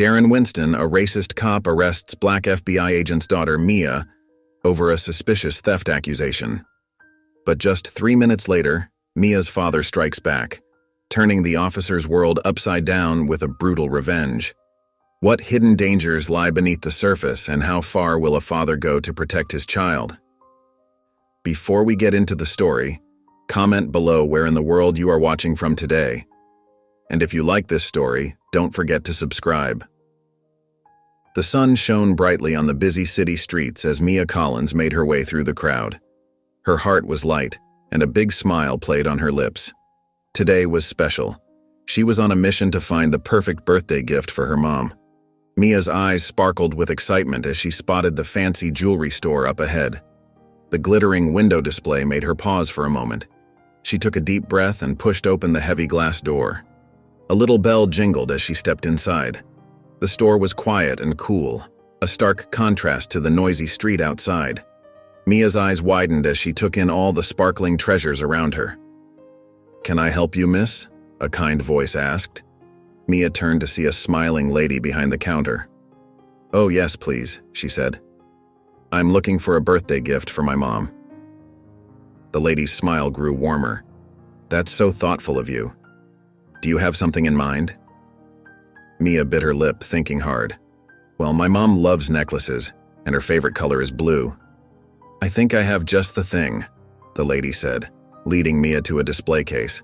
Darren Winston, a racist cop, arrests black FBI agent's daughter, Mia, over a suspicious theft accusation. But just 3 minutes later, Mia's father strikes back, turning the officer's world upside down with a brutal revenge. What hidden dangers lie beneath the surface, and how far will a father go to protect his child? Before we get into the story, comment below where in the world you are watching from today. And if you like this story, don't forget to subscribe. The sun shone brightly on the busy city streets as Mia Collins made her way through the crowd. Her heart was light, and a big smile played on her lips. Today was special. She was on a mission to find the perfect birthday gift for her mom. Mia's eyes sparkled with excitement as she spotted the fancy jewelry store up ahead. The glittering window display made her pause for a moment. She took a deep breath and pushed open the heavy glass door. A little bell jingled as she stepped inside. The store was quiet and cool, a stark contrast to the noisy street outside. Mia's eyes widened as she took in all the sparkling treasures around her. "Can I help you, miss?" a kind voice asked. Mia turned to see a smiling lady behind the counter. "Oh yes, please," she said. "I'm looking for a birthday gift for my mom." The lady's smile grew warmer. "That's so thoughtful of you. Do you have something in mind?" Mia bit her lip, thinking hard. "Well, my mom loves necklaces, and her favorite color is blue." "I think I have just the thing," the lady said, leading Mia to a display case.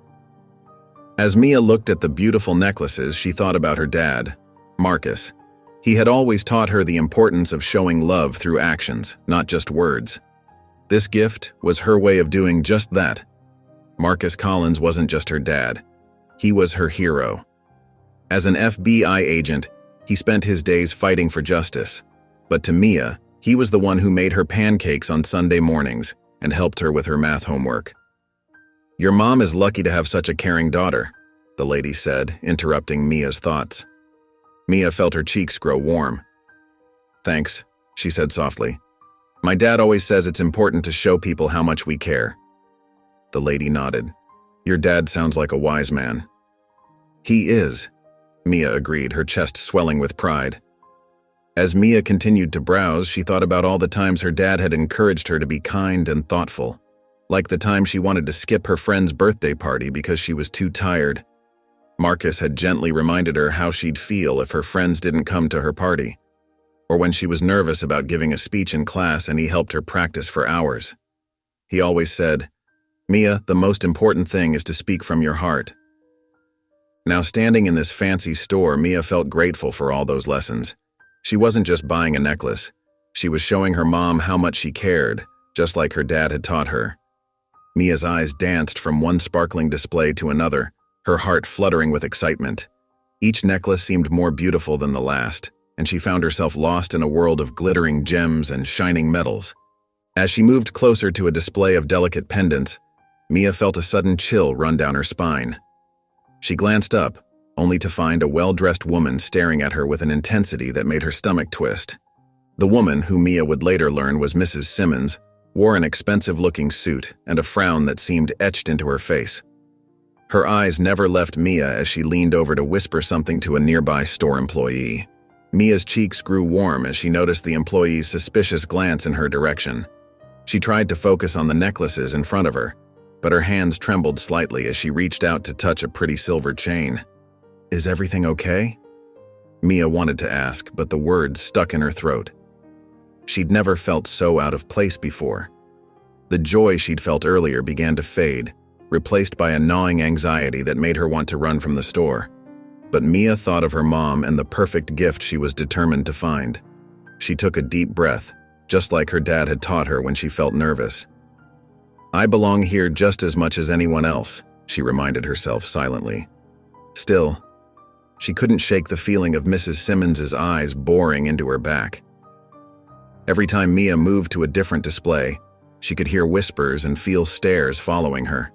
As Mia looked at the beautiful necklaces, she thought about her dad, Marcus. He had always taught her the importance of showing love through actions, not just words. This gift was her way of doing just that. Marcus Collins wasn't just her dad. He was her hero. As an FBI agent, he spent his days fighting for justice. But to Mia, he was the one who made her pancakes on Sunday mornings and helped her with her math homework. "Your mom is lucky to have such a caring daughter," the lady said, interrupting Mia's thoughts. Mia felt her cheeks grow warm. "Thanks," she said softly. "My dad always says it's important to show people how much we care." The lady nodded. "Your dad sounds like a wise man." "He is," Mia agreed, her chest swelling with pride. As Mia continued to browse, she thought about all the times her dad had encouraged her to be kind and thoughtful, like the time she wanted to skip her friend's birthday party because she was too tired. Marcus had gently reminded her how she'd feel if her friends didn't come to her party, or when she was nervous about giving a speech in class and he helped her practice for hours. He always said, "Mia, the most important thing is to speak from your heart." Now, standing in this fancy store, Mia felt grateful for all those lessons. She wasn't just buying a necklace. She was showing her mom how much she cared, just like her dad had taught her. Mia's eyes danced from one sparkling display to another, her heart fluttering with excitement. Each necklace seemed more beautiful than the last, and she found herself lost in a world of glittering gems and shining metals. As she moved closer to a display of delicate pendants, Mia felt a sudden chill run down her spine. She glanced up, only to find a well-dressed woman staring at her with an intensity that made her stomach twist. The woman, who Mia would later learn was Mrs. Simmons, wore an expensive-looking suit and a frown that seemed etched into her face. Her eyes never left Mia as she leaned over to whisper something to a nearby store employee. Mia's cheeks grew warm as she noticed the employee's suspicious glance in her direction. She tried to focus on the necklaces in front of her, but her hands trembled slightly as she reached out to touch a pretty silver chain. "Is everything okay?" Mia wanted to ask, but the words stuck in her throat. She'd never felt so out of place before. The joy she'd felt earlier began to fade, replaced by a gnawing anxiety that made her want to run from the store. But Mia thought of her mom and the perfect gift she was determined to find. She took a deep breath, just like her dad had taught her when she felt nervous. "I belong here just as much as anyone else," she reminded herself silently. Still, she couldn't shake the feeling of Mrs. Simmons's eyes boring into her back. Every time Mia moved to a different display, she could hear whispers and feel stares following her.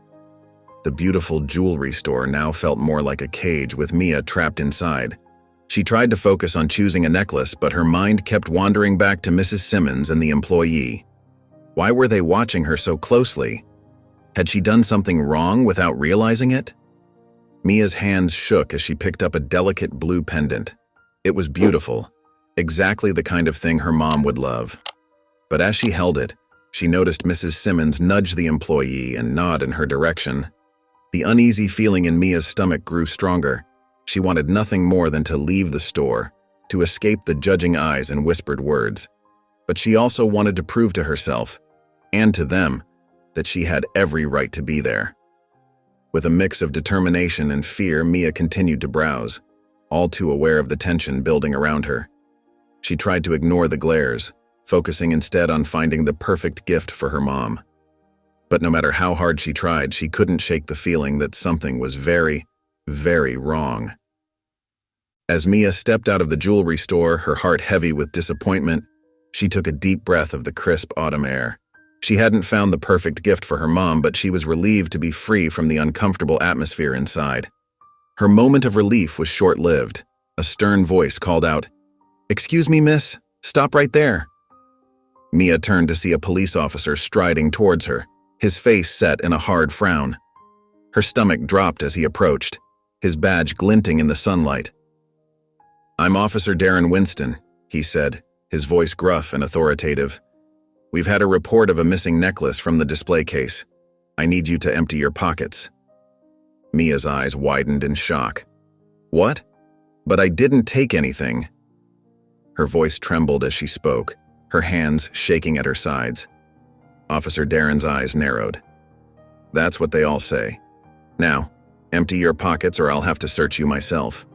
The beautiful jewelry store now felt more like a cage with Mia trapped inside. She tried to focus on choosing a necklace, but her mind kept wandering back to Mrs. Simmons and the employee. Why were they watching her so closely? Had she done something wrong without realizing it? Mia's hands shook as she picked up a delicate blue pendant. It was beautiful, exactly the kind of thing her mom would love. But as she held it, she noticed Mrs. Simmons nudge the employee and nod in her direction. The uneasy feeling in Mia's stomach grew stronger. She wanted nothing more than to leave the store, to escape the judging eyes and whispered words. But she also wanted to prove to herself, and to them, that she had every right to be there. With a mix of determination and fear, Mia continued to browse, all too aware of the tension building around her. She tried to ignore the glares, focusing instead on finding the perfect gift for her mom. But no matter how hard she tried, she couldn't shake the feeling that something was very, very wrong. As Mia stepped out of the jewelry store, her heart heavy with disappointment, she took a deep breath of the crisp autumn air. She hadn't found the perfect gift for her mom, but she was relieved to be free from the uncomfortable atmosphere inside. Her moment of relief was short-lived. A stern voice called out, "Excuse me, miss, stop right there." Mia turned to see a police officer striding towards her, his face set in a hard frown. Her stomach dropped as he approached, his badge glinting in the sunlight. "I'm Officer Darren Winston," he said, his voice gruff and authoritative. "We've had a report of a missing necklace from the display case. I need you to empty your pockets." Mia's eyes widened in shock. "What? But I didn't take anything." Her voice trembled as she spoke, her hands shaking at her sides. Officer Darren's eyes narrowed. "That's what they all say. Now, empty your pockets or I'll have to search you myself."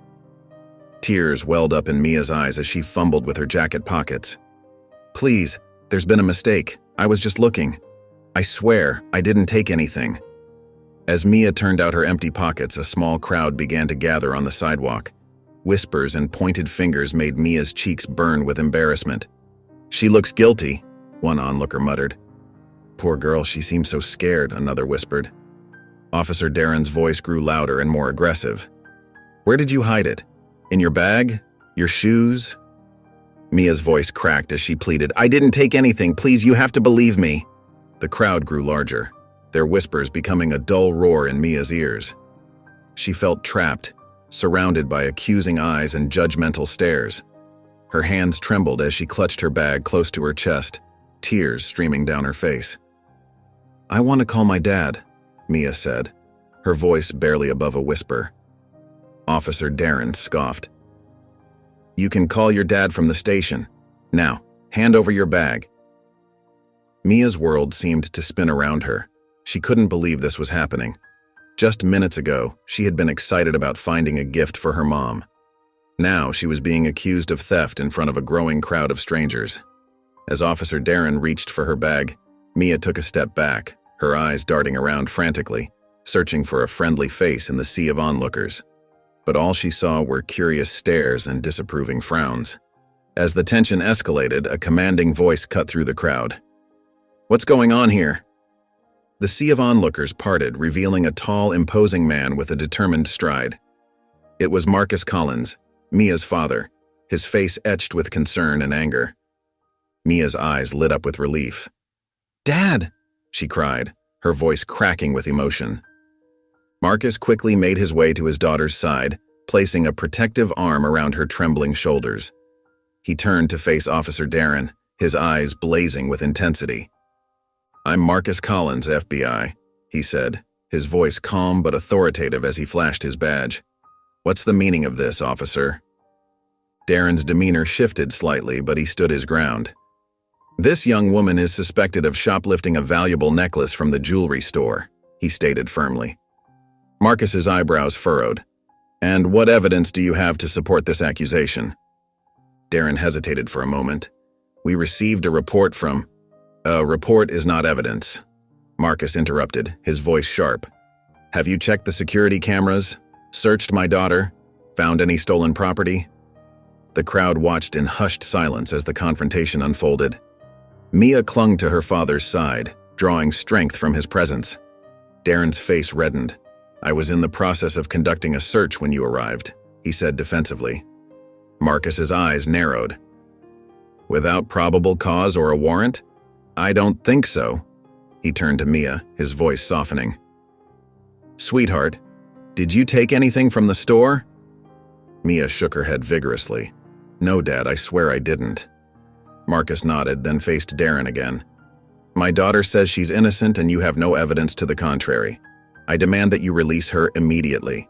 Tears welled up in Mia's eyes as she fumbled with her jacket pockets. "Please, there's been a mistake. I was just looking. I swear, I didn't take anything." As Mia turned out her empty pockets, a small crowd began to gather on the sidewalk. Whispers and pointed fingers made Mia's cheeks burn with embarrassment. "She looks guilty," one onlooker muttered. "Poor girl, she seems so scared," another whispered. Officer Darren's voice grew louder and more aggressive. "Where did you hide it? In your bag? Your shoes?" Mia's voice cracked as she pleaded, "I didn't take anything. Please, you have to believe me." The crowd grew larger, their whispers becoming a dull roar in Mia's ears. She felt trapped, surrounded by accusing eyes and judgmental stares. Her hands trembled as she clutched her bag close to her chest, tears streaming down her face. "I want to call my dad," Mia said, her voice barely above a whisper. Officer Darren scoffed. "You can call your dad from the station. Now, hand over your bag." Mia's world seemed to spin around her. She couldn't believe this was happening. Just minutes ago, she had been excited about finding a gift for her mom. Now she was being accused of theft in front of a growing crowd of strangers. As Officer Darren reached for her bag, Mia took a step back, her eyes darting around frantically, searching for a friendly face in the sea of onlookers. But all she saw were curious stares and disapproving frowns. As the tension escalated, a commanding voice cut through the crowd. "What's going on here?" The sea of onlookers parted, revealing a tall, imposing man with a determined stride. It was Marcus Collins, Mia's father, his face etched with concern and anger. Mia's eyes lit up with relief. "Dad!" she cried, her voice cracking with emotion. Marcus quickly made his way to his daughter's side, placing a protective arm around her trembling shoulders. He turned to face Officer Darren, his eyes blazing with intensity. "I'm Marcus Collins, FBI," he said, his voice calm but authoritative as he flashed his badge. "What's the meaning of this, officer?" Darren's demeanor shifted slightly, but he stood his ground. "This young woman is suspected of shoplifting a valuable necklace from the jewelry store," he stated firmly. Marcus's eyebrows furrowed. "And what evidence do you have to support this accusation?" Darren hesitated for a moment. "We received a report from—" "A report is not evidence," Marcus interrupted, his voice sharp. "Have you checked the security cameras? Searched my daughter? Found any stolen property?" The crowd watched in hushed silence as the confrontation unfolded. Mia clung to her father's side, drawing strength from his presence. Darren's face reddened. "I was in the process of conducting a search when you arrived," he said defensively. Marcus's eyes narrowed. "Without probable cause or a warrant? I don't think so." He turned to Mia, his voice softening. "Sweetheart, did you take anything from the store?" Mia shook her head vigorously, No, Dad, I swear I didn't. Marcus nodded, then faced Darren again. My daughter says she's innocent and you have no evidence to the contrary. I demand that you release her immediately.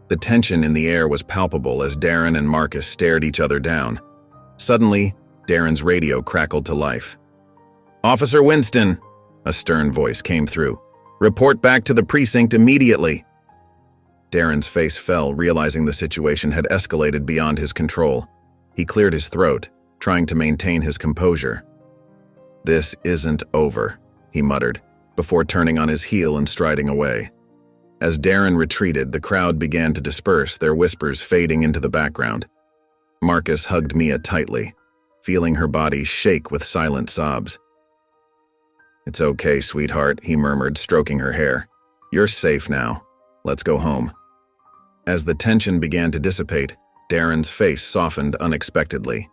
The tension in the air was palpable as Darren and Marcus stared each other down. Suddenly, Darren's radio crackled to life. Officer Winston, a stern voice came through. Report back to the precinct immediately. Darren's face fell, realizing the situation had escalated beyond his control. He cleared his throat, trying to maintain his composure. This isn't over, he muttered, before turning on his heel and striding away. As Darren retreated, the crowd began to disperse, their whispers fading into the background. Marcus hugged Mia tightly, feeling her body shake with silent sobs. It's okay, sweetheart, he murmured, stroking her hair. You're safe now. Let's go home. As the tension began to dissipate, Darren's face softened unexpectedly.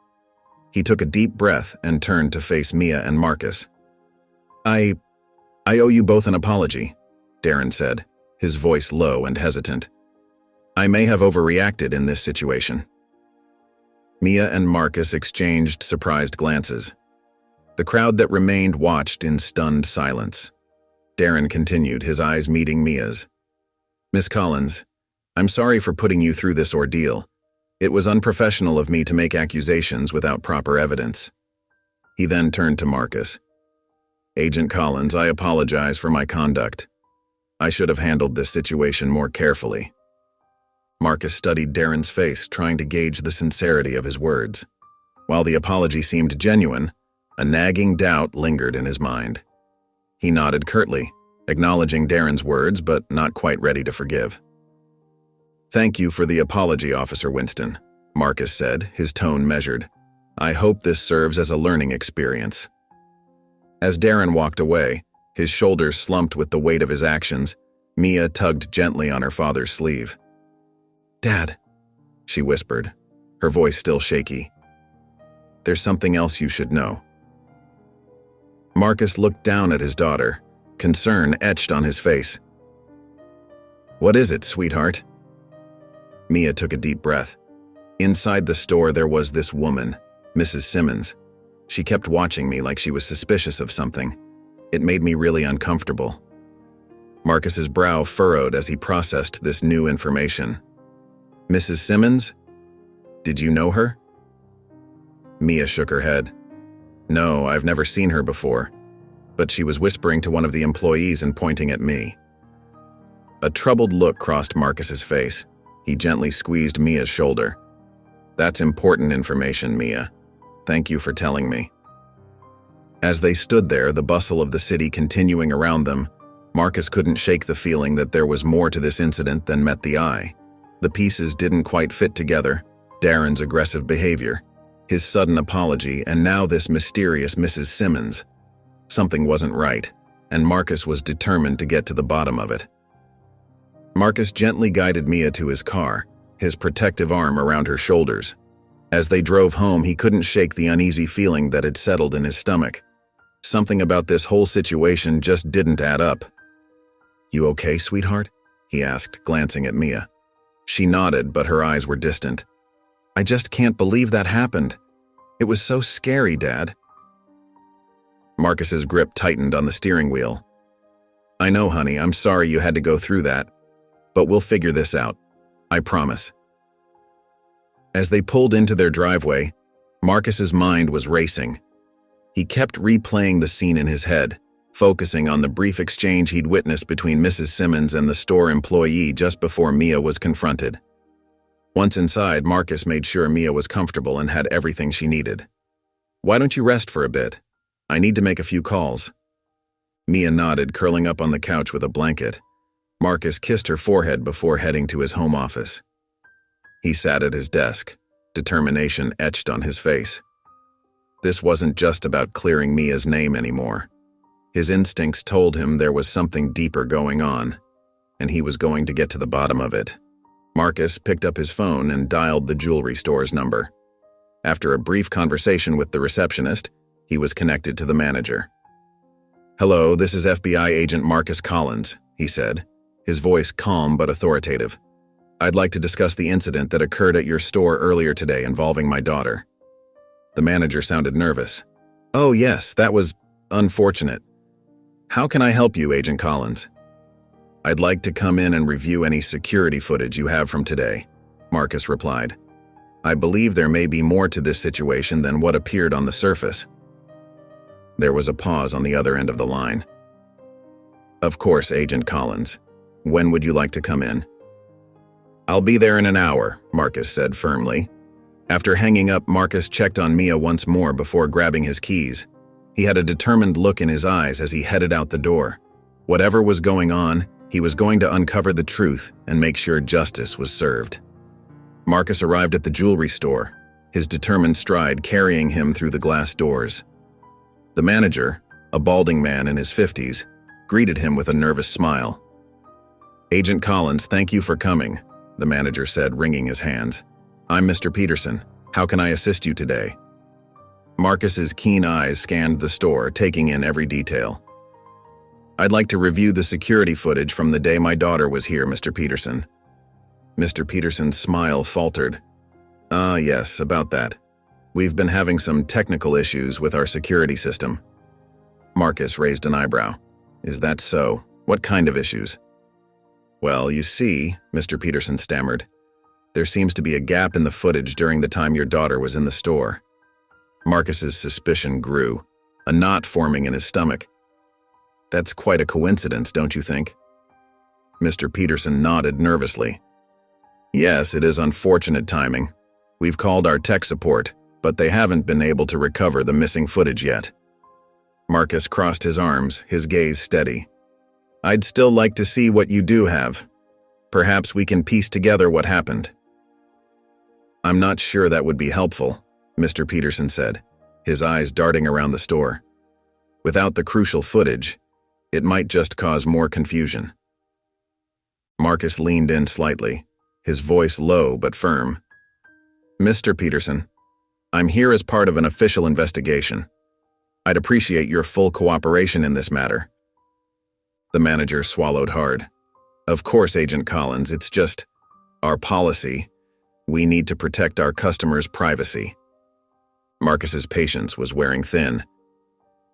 He took a deep breath and turned to face Mia and Marcus. I owe you both an apology, Darren said, his voice low and hesitant. I may have overreacted in this situation. Mia and Marcus exchanged surprised glances. The crowd that remained watched in stunned silence. Darren continued, his eyes meeting Mia's. Miss Collins, I'm sorry for putting you through this ordeal. It was unprofessional of me to make accusations without proper evidence. He then turned to Marcus. Agent Collins, I apologize for my conduct. I should have handled this situation more carefully. Marcus studied Darren's face, trying to gauge the sincerity of his words. While the apology seemed genuine, a nagging doubt lingered in his mind. He nodded curtly, acknowledging Darren's words but not quite ready to forgive. Thank you for the apology, Officer Winston, Marcus said, his tone measured. I hope this serves as a learning experience. As Darren walked away, his shoulders slumped with the weight of his actions, Mia tugged gently on her father's sleeve. Dad, she whispered, her voice still shaky. There's something else you should know. Marcus looked down at his daughter, concern etched on his face. What is it, sweetheart? Mia took a deep breath. Inside the store there was this woman, Mrs. Simmons. She kept watching me like she was suspicious of something. It made me really uncomfortable. Marcus's brow furrowed as he processed this new information. Mrs. Simmons? Did you know her? Mia shook her head. No, I've never seen her before, but she was whispering to one of the employees and pointing at me. A troubled look crossed Marcus's face. He gently squeezed Mia's shoulder. That's important information, Mia. Thank you for telling me. As they stood there, the bustle of the city continuing around them, Marcus couldn't shake the feeling that there was more to this incident than met the eye. The pieces didn't quite fit together. Darren's aggressive behavior, his sudden apology, and now this mysterious Mrs. Simmons. Something wasn't right, and Marcus was determined to get to the bottom of it. Marcus gently guided Mia to his car, his protective arm around her shoulders. As they drove home, he couldn't shake the uneasy feeling that had settled in his stomach. Something about this whole situation just didn't add up. You okay, sweetheart? He asked, glancing at Mia. She nodded, but her eyes were distant. I just can't believe that happened. It was so scary, Dad. Marcus's grip tightened on the steering wheel. I know, honey, I'm sorry you had to go through that, but we'll figure this out. I promise. As they pulled into their driveway, Marcus's mind was racing. He kept replaying the scene in his head, focusing on the brief exchange he'd witnessed between Mrs. Simmons and the store employee just before Mia was confronted. Once inside, Marcus made sure Mia was comfortable and had everything she needed. Why don't you rest for a bit? I need to make a few calls. Mia nodded, curling up on the couch with a blanket. Marcus kissed her forehead before heading to his home office. He sat at his desk, determination etched on his face. This wasn't just about clearing Mia's name anymore. His instincts told him there was something deeper going on, and he was going to get to the bottom of it. Marcus picked up his phone and dialed the jewelry store's number. After a brief conversation with the receptionist, he was connected to the manager. Hello, this is FBI agent Marcus Collins, he said, his voice calm but authoritative. I'd like to discuss the incident that occurred at your store earlier today involving my daughter. The manager sounded nervous. Oh yes, that was unfortunate. How can I help you, Agent Collins? I'd like to come in and review any security footage you have from today, Marcus replied. I believe there may be more to this situation than what appeared on the surface. There was a pause on the other end of the line. Of course, Agent Collins. When would you like to come in? I'll be there in an hour, Marcus said firmly. After hanging up, Marcus checked on Mia once more before grabbing his keys. He had a determined look in his eyes as he headed out the door. Whatever was going on, he was going to uncover the truth and make sure justice was served. Marcus arrived at the jewelry store, his determined stride carrying him through the glass doors. The manager, a balding man in his 50s, greeted him with a nervous smile. Agent Collins, thank you for coming, the manager said, wringing his hands. I'm Mr. Peterson. How can I assist you today? Marcus's keen eyes scanned the store, taking in every detail. I'd like to review the security footage from the day my daughter was here, Mr. Peterson. Mr. Peterson's smile faltered. Yes, about that. We've been having some technical issues with our security system. Marcus raised an eyebrow. Is that so? What kind of issues? Well, you see, Mr. Peterson stammered, there seems to be a gap in the footage during the time your daughter was in the store. Marcus's suspicion grew, a knot forming in his stomach. That's quite a coincidence, don't you think? Mr. Peterson nodded nervously. Yes, it is unfortunate timing. We've called our tech support, but they haven't been able to recover the missing footage yet. Marcus crossed his arms, his gaze steady. I'd still like to see what you do have. Perhaps we can piece together what happened. I'm not sure that would be helpful, Mr. Peterson said, his eyes darting around the store. Without the crucial footage, it might just cause more confusion. Marcus leaned in slightly, his voice low but firm. Mr. Peterson, I'm here as part of an official investigation. I'd appreciate your full cooperation in this matter. The manager swallowed hard. Of course, Agent Collins, it's just our policy. We need to protect our customers' privacy. Marcus's patience was wearing thin.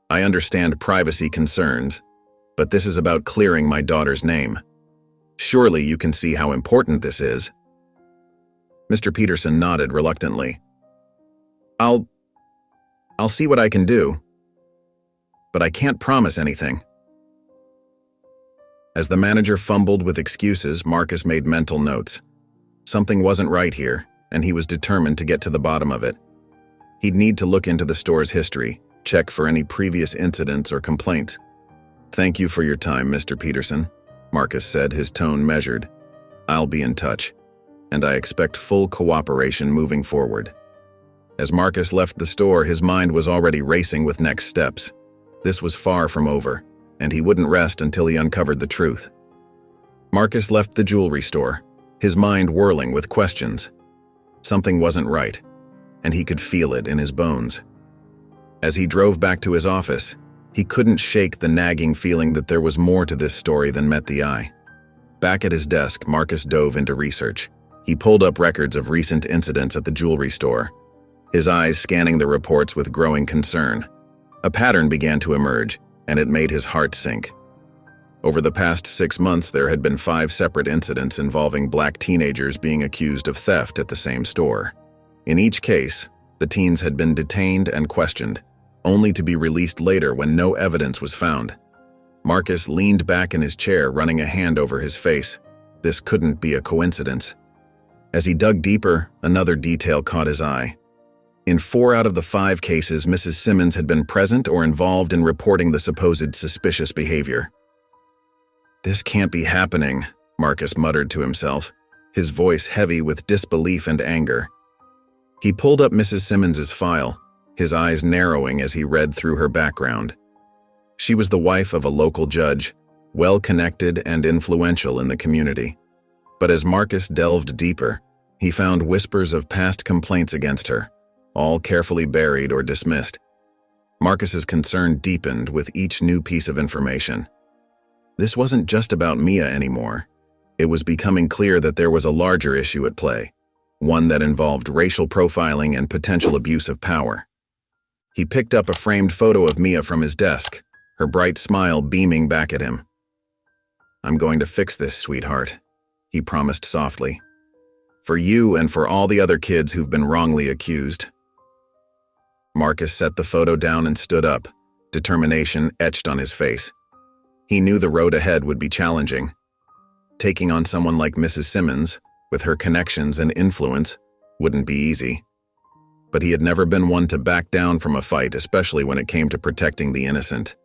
I understand privacy concerns, but this is about clearing my daughter's name. Surely you can see how important this is. Mr. Peterson nodded reluctantly. I'll see what I can do, but I can't promise anything. As the manager fumbled with excuses, Marcus made mental notes. Something wasn't right here, and he was determined to get to the bottom of it. He'd need to look into the store's history, check for any previous incidents or complaints. Thank you for your time, Mr. Peterson, Marcus said, his tone measured. I'll be in touch, and I expect full cooperation moving forward. As Marcus left the store, his mind was already racing with next steps. This was far from over, and he wouldn't rest until he uncovered the truth. Marcus left the jewelry store, his mind whirling with questions. Something wasn't right, and he could feel it in his bones. As he drove back to his office, he couldn't shake the nagging feeling that there was more to this story than met the eye. Back at his desk, Marcus dove into research. He pulled up records of recent incidents at the jewelry store, his eyes scanning the reports with growing concern. A pattern began to emerge, and it made his heart sink. Over the past 6 months, there had been 5 separate incidents involving black teenagers being accused of theft at the same store. In each case, the teens had been detained and questioned, only to be released later when no evidence was found. Marcus leaned back in his chair, running a hand over his face. This couldn't be a coincidence. As he dug deeper, another detail caught his eye. In 4 out of the 5 cases, Mrs. Simmons had been present or involved in reporting the supposed suspicious behavior. This can't be happening, Marcus muttered to himself, his voice heavy with disbelief and anger. He pulled up Mrs. Simmons's file, his eyes narrowing as he read through her background. She was the wife of a local judge, well-connected and influential in the community. But as Marcus delved deeper, he found whispers of past complaints against her, all carefully buried or dismissed. Marcus's concern deepened with each new piece of information. This wasn't just about Mia anymore. It was becoming clear that there was a larger issue at play, one that involved racial profiling and potential abuse of power. He picked up a framed photo of Mia from his desk, her bright smile beaming back at him. "I'm going to fix this, sweetheart," he promised softly. "For you and for all the other kids who've been wrongly accused." Marcus set the photo down and stood up, determination etched on his face. He knew the road ahead would be challenging. Taking on someone like Mrs. Simmons, with her connections and influence, wouldn't be easy. But he had never been one to back down from a fight, especially when it came to protecting the innocent.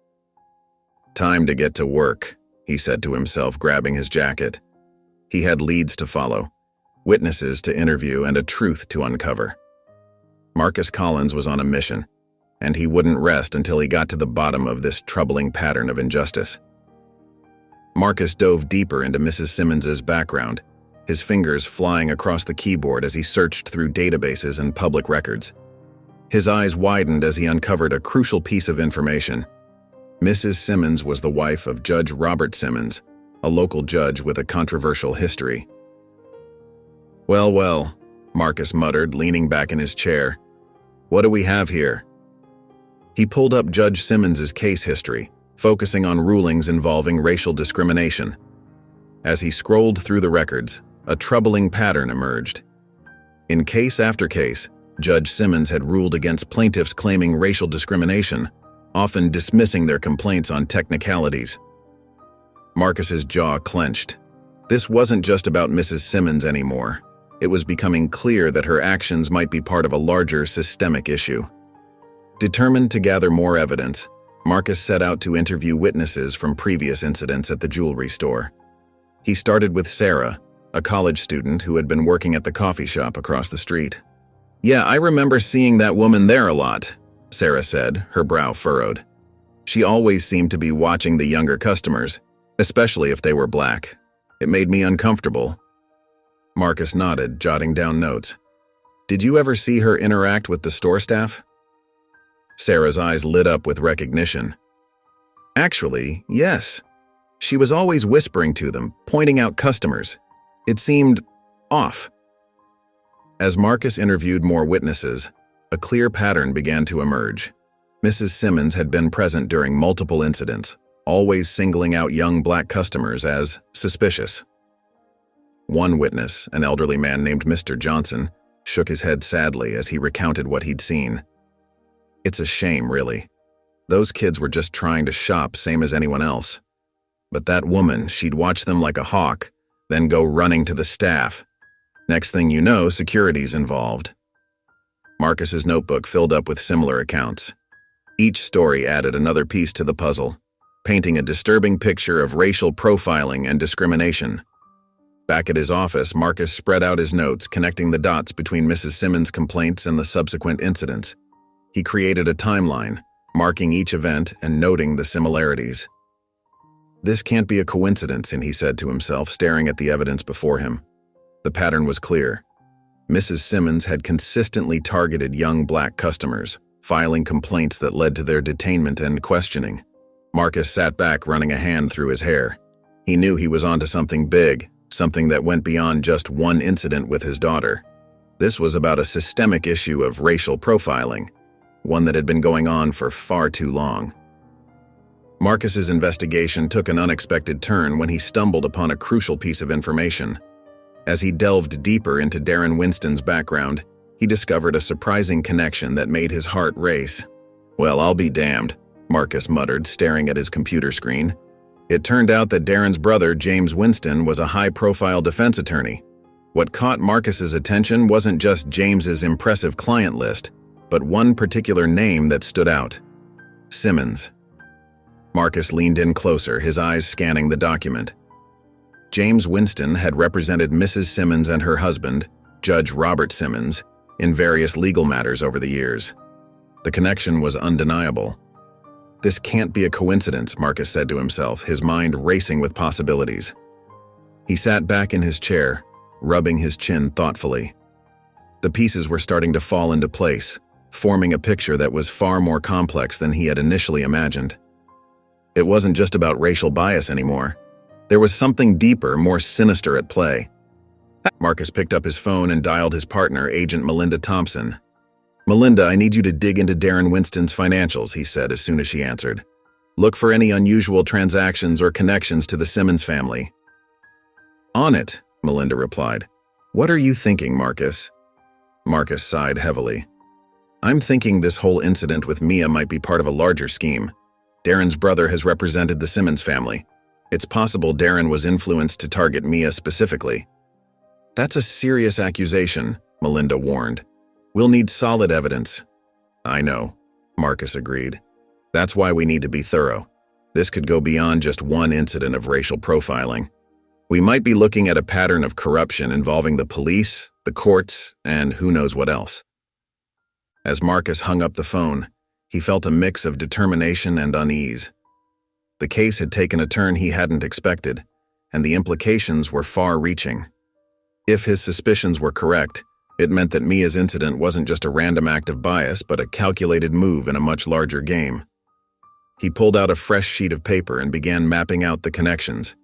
"Time to get to work," he said to himself, grabbing his jacket. He had leads to follow, witnesses to interview, and a truth to uncover. Marcus Collins was on a mission, and he wouldn't rest until he got to the bottom of this troubling pattern of injustice. Marcus dove deeper into Mrs. Simmons's background, his fingers flying across the keyboard as he searched through databases and public records. His eyes widened as he uncovered a crucial piece of information. Mrs. Simmons was the wife of Judge Robert Simmons, a local judge with a controversial history. "Well, well," Marcus muttered, leaning back in his chair. "What do we have here?" He pulled up Judge Simmons's case history, focusing on rulings involving racial discrimination. As he scrolled through the records, a troubling pattern emerged. In case after case, Judge Simmons had ruled against plaintiffs claiming racial discrimination, often dismissing their complaints on technicalities. Marcus's jaw clenched. This wasn't just about Mrs. Simmons anymore. It was becoming clear that her actions might be part of a larger systemic issue. Determined to gather more evidence, Marcus set out to interview witnesses from previous incidents at the jewelry store. He started with Sarah, a college student who had been working at the coffee shop across the street. "Yeah, I remember seeing that woman there a lot," Sarah said, her brow furrowed. "She always seemed to be watching the younger customers, especially if they were black. It made me uncomfortable." Marcus nodded, jotting down notes. "Did you ever see her interact with the store staff?" Sarah's eyes lit up with recognition. "Actually, yes. She was always whispering to them, pointing out customers. It seemed off." As Marcus interviewed more witnesses, a clear pattern began to emerge. Mrs. Simmons had been present during multiple incidents, always singling out young black customers as suspicious. One witness, an elderly man named Mr. Johnson, shook his head sadly as he recounted what he'd seen. "It's a shame, really. Those kids were just trying to shop, same as anyone else. But that woman, she'd watch them like a hawk, then go running to the staff. Next thing you know, security's involved." Marcus's notebook filled up with similar accounts. Each story added another piece to the puzzle, painting a disturbing picture of racial profiling and discrimination. Back at his office, Marcus spread out his notes, connecting the dots between Mrs. Simmons' complaints and the subsequent incidents. He created a timeline, marking each event and noting the similarities. "This can't be a coincidence," he said to himself, staring at the evidence before him. The pattern was clear. Mrs. Simmons had consistently targeted young black customers, filing complaints that led to their detainment and questioning. Marcus sat back, running a hand through his hair. He knew he was onto something big, something that went beyond just one incident with his daughter. This was about a systemic issue of racial profiling, one that had been going on for far too long. Marcus's investigation took an unexpected turn when he stumbled upon a crucial piece of information. As he delved deeper into Darren Winston's background, he discovered a surprising connection that made his heart race. "Well, I'll be damned," Marcus muttered, staring at his computer screen. It turned out that Darren's brother, James Winston, was a high-profile defense attorney. What caught Marcus's attention wasn't just James's impressive client list, but one particular name that stood out: Simmons. Marcus leaned in closer, his eyes scanning the document. James Winston had represented Mrs. Simmons and her husband, Judge Robert Simmons, in various legal matters over the years. The connection was undeniable. "This can't be a coincidence," Marcus said to himself, his mind racing with possibilities. He sat back in his chair, rubbing his chin thoughtfully. The pieces were starting to fall into place, forming a picture that was far more complex than he had initially imagined. It wasn't just about racial bias anymore. There was something deeper, more sinister at play. Marcus picked up his phone and dialed his partner, Agent Melinda Thompson. "Melinda, I need you to dig into Darren Winston's financials," he said as soon as she answered. "Look for any unusual transactions or connections to the Simmons family." "On it," Melinda replied. "What are you thinking, Marcus?" Marcus sighed heavily. "I'm thinking this whole incident with Mia might be part of a larger scheme. Darren's brother has represented the Simmons family. It's possible Darren was influenced to target Mia specifically." "That's a serious accusation," Melinda warned. "We'll need solid evidence." "I know," Marcus agreed. "That's why we need to be thorough. This could go beyond just one incident of racial profiling. We might be looking at a pattern of corruption involving the police, the courts, and who knows what else." As Marcus hung up the phone, he felt a mix of determination and unease. The case had taken a turn he hadn't expected, and the implications were far-reaching. If his suspicions were correct, it meant that Mia's incident wasn't just a random act of bias, but a calculated move in a much larger game. He pulled out a fresh sheet of paper and began mapping out the connections.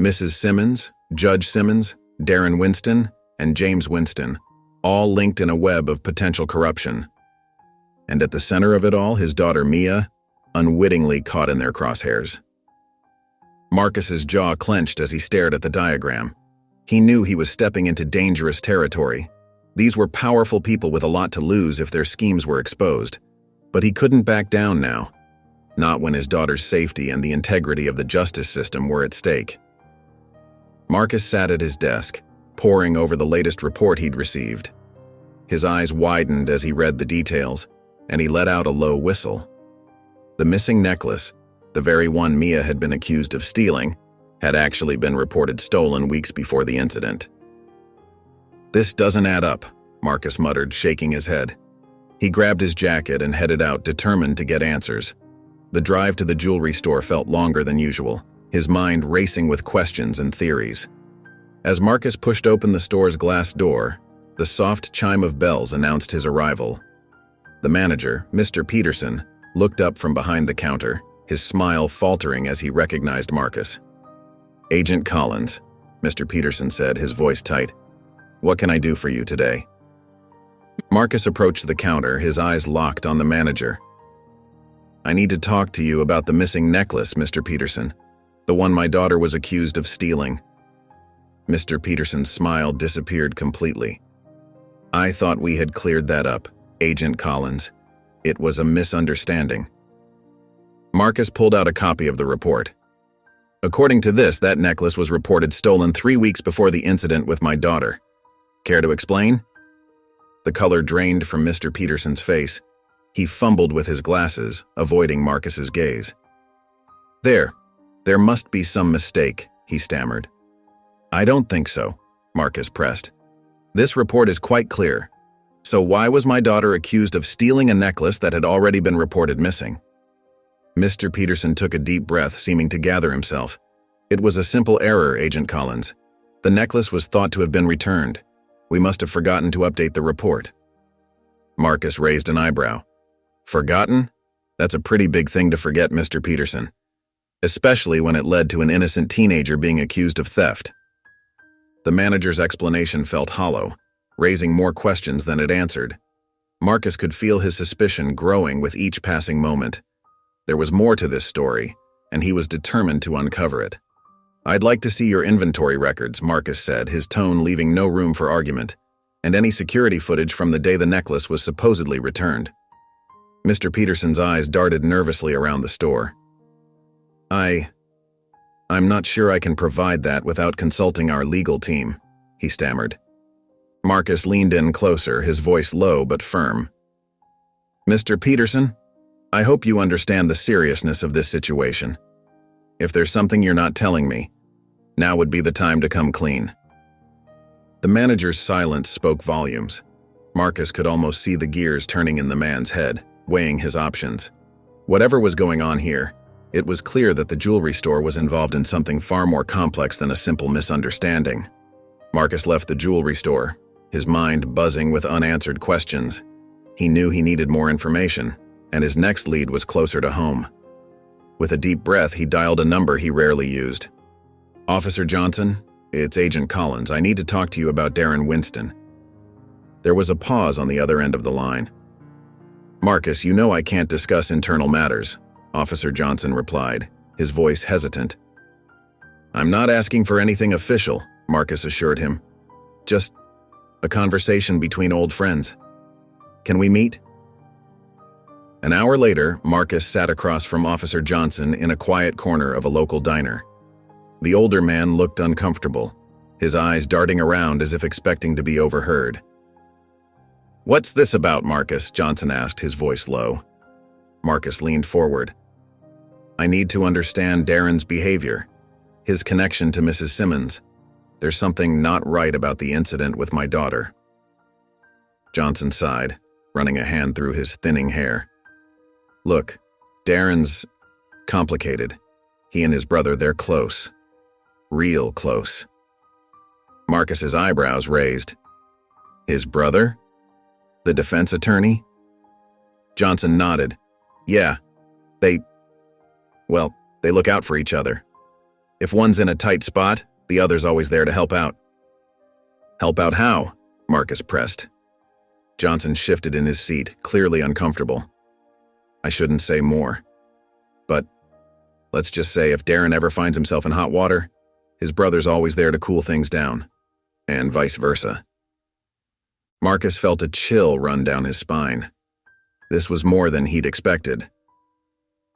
Mrs. Simmons, Judge Simmons, Darren Winston, and James Winston, all linked in a web of potential corruption. And at the center of it all, his daughter Mia, unwittingly caught in their crosshairs. Marcus's jaw clenched as he stared at the diagram. He knew he was stepping into dangerous territory. These were powerful people with a lot to lose if their schemes were exposed. But he couldn't back down now. Not when his daughter's safety and the integrity of the justice system were at stake. Marcus sat at his desk, poring over the latest report he'd received. His eyes widened as he read the details, and he let out a low whistle. The missing necklace, the very one Mia had been accused of stealing, had actually been reported stolen weeks before the incident. "This doesn't add up," Marcus muttered, shaking his head. He grabbed his jacket and headed out, determined to get answers. The drive to the jewelry store felt longer than usual, his mind racing with questions and theories. As Marcus pushed open the store's glass door, the soft chime of bells announced his arrival. The manager, Mr. Peterson, looked up from behind the counter, his smile faltering as he recognized Marcus. "Agent Collins," Mr. Peterson said, his voice tight. "What can I do for you today?" Marcus approached the counter, his eyes locked on the manager. "I need to talk to you about the missing necklace, Mr. Peterson, the one my daughter was accused of stealing." Mr. Peterson's smile disappeared completely. "I thought we had cleared that up, Agent Collins. It was a misunderstanding." Marcus pulled out a copy of the report. "According to this, that necklace was reported stolen 3 weeks before the incident with my daughter. Care to explain?" The color drained from Mr. Peterson's face. He fumbled with his glasses, avoiding Marcus's gaze. There must be some mistake," he stammered. "I don't think so," Marcus pressed. "This report is quite clear. So why was my daughter accused of stealing a necklace that had already been reported missing?" Mr. Peterson took a deep breath, seeming to gather himself. "It was a simple error, Agent Collins. The necklace was thought to have been returned. We must have forgotten to update the report." Marcus raised an eyebrow. "Forgotten? That's a pretty big thing to forget, Mr. Peterson. Especially when it led to an innocent teenager being accused of theft." The manager's explanation felt hollow, raising more questions than it answered. Marcus could feel his suspicion growing with each passing moment. There was more to this story, and he was determined to uncover it. "I'd like to see your inventory records," Marcus said, his tone leaving no room for argument, "and any security footage from the day the necklace was supposedly returned." Mr. Peterson's eyes darted nervously around the store. I'm not sure I can provide that without consulting our legal team," he stammered. Marcus leaned in closer, his voice low but firm. "Mr. Peterson, I hope you understand the seriousness of this situation. If there's something you're not telling me, now would be the time to come clean." The manager's silence spoke volumes. Marcus could almost see the gears turning in the man's head, weighing his options. Whatever was going on here, it was clear that the jewelry store was involved in something far more complex than a simple misunderstanding. Marcus left the jewelry store, his mind buzzing with unanswered questions. He knew he needed more information, and his next lead was closer to home. With a deep breath, he dialed a number he rarely used. Officer Johnson, it's Agent Collins. I need to talk to you about Darren Winston. There was a pause on the other end of the line. Marcus, you know I can't discuss internal matters, Officer Johnson replied, his voice hesitant. I'm not asking for anything official, Marcus assured him. Just a conversation between old friends. Can we meet? An hour later, Marcus sat across from Officer Johnson in a quiet corner of a local diner. The older man looked uncomfortable, his eyes darting around as if expecting to be overheard. What's this about, Marcus? Johnson asked, his voice low. Marcus leaned forward. I need to understand Darren's behavior, his connection to Mrs. Simmons. There's something not right about the incident with my daughter. Johnson sighed, running a hand through his thinning hair. Look, Darren's complicated. He and his brother, they're close. Real close. Marcus's eyebrows raised. His brother? The defense attorney? Johnson nodded. Yeah, they look out for each other. If one's in a tight spot, the other's always there to help out. Help out how? Marcus pressed. Johnson shifted in his seat, clearly uncomfortable. I shouldn't say more. But let's just say if Darren ever finds himself in hot water, his brother's always there to cool things down, and vice versa. Marcus felt a chill run down his spine. This was more than he'd expected.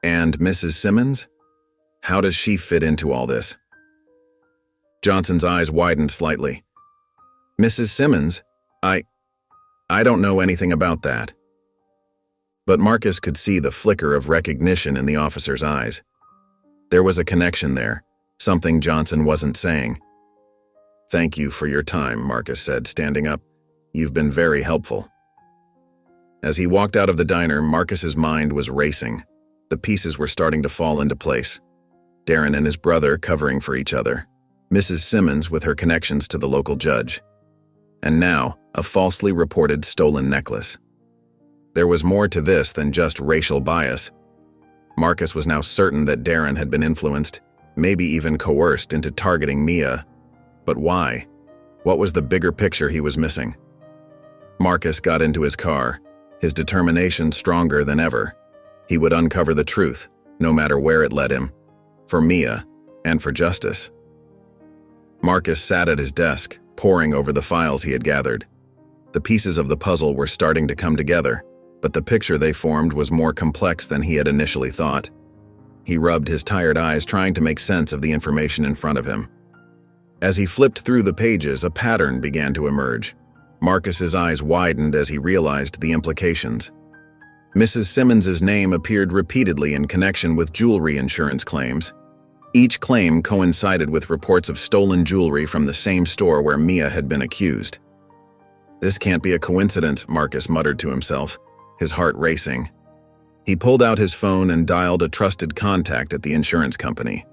And Mrs. Simmons? How does she fit into all this? Johnson's eyes widened slightly. Mrs. Simmons? I don't know anything about that. But Marcus could see the flicker of recognition in the officer's eyes. There was a connection there, something Johnson wasn't saying. Thank you for your time, Marcus said, standing up. You've been very helpful. As he walked out of the diner, Marcus's mind was racing. The pieces were starting to fall into place. Darren and his brother covering for each other. Mrs. Simmons with her connections to the local judge. And now, a falsely reported stolen necklace. There was more to this than just racial bias. Marcus was now certain that Darren had been influenced, maybe even coerced into targeting Mia. But why? What was the bigger picture he was missing? Marcus got into his car, his determination stronger than ever. He would uncover the truth, no matter where it led him, for Mia and for justice. Marcus sat at his desk, poring over the files he had gathered. The pieces of the puzzle were starting to come together, but the picture they formed was more complex than he had initially thought. He rubbed his tired eyes trying to make sense of the information in front of him. As he flipped through the pages, a pattern began to emerge. Marcus's eyes widened as he realized the implications. Mrs. Simmons's name appeared repeatedly in connection with jewelry insurance claims. Each claim coincided with reports of stolen jewelry from the same store where Mia had been accused. This can't be a coincidence, Marcus muttered to himself, his heart racing. He pulled out his phone and dialed a trusted contact at the insurance company.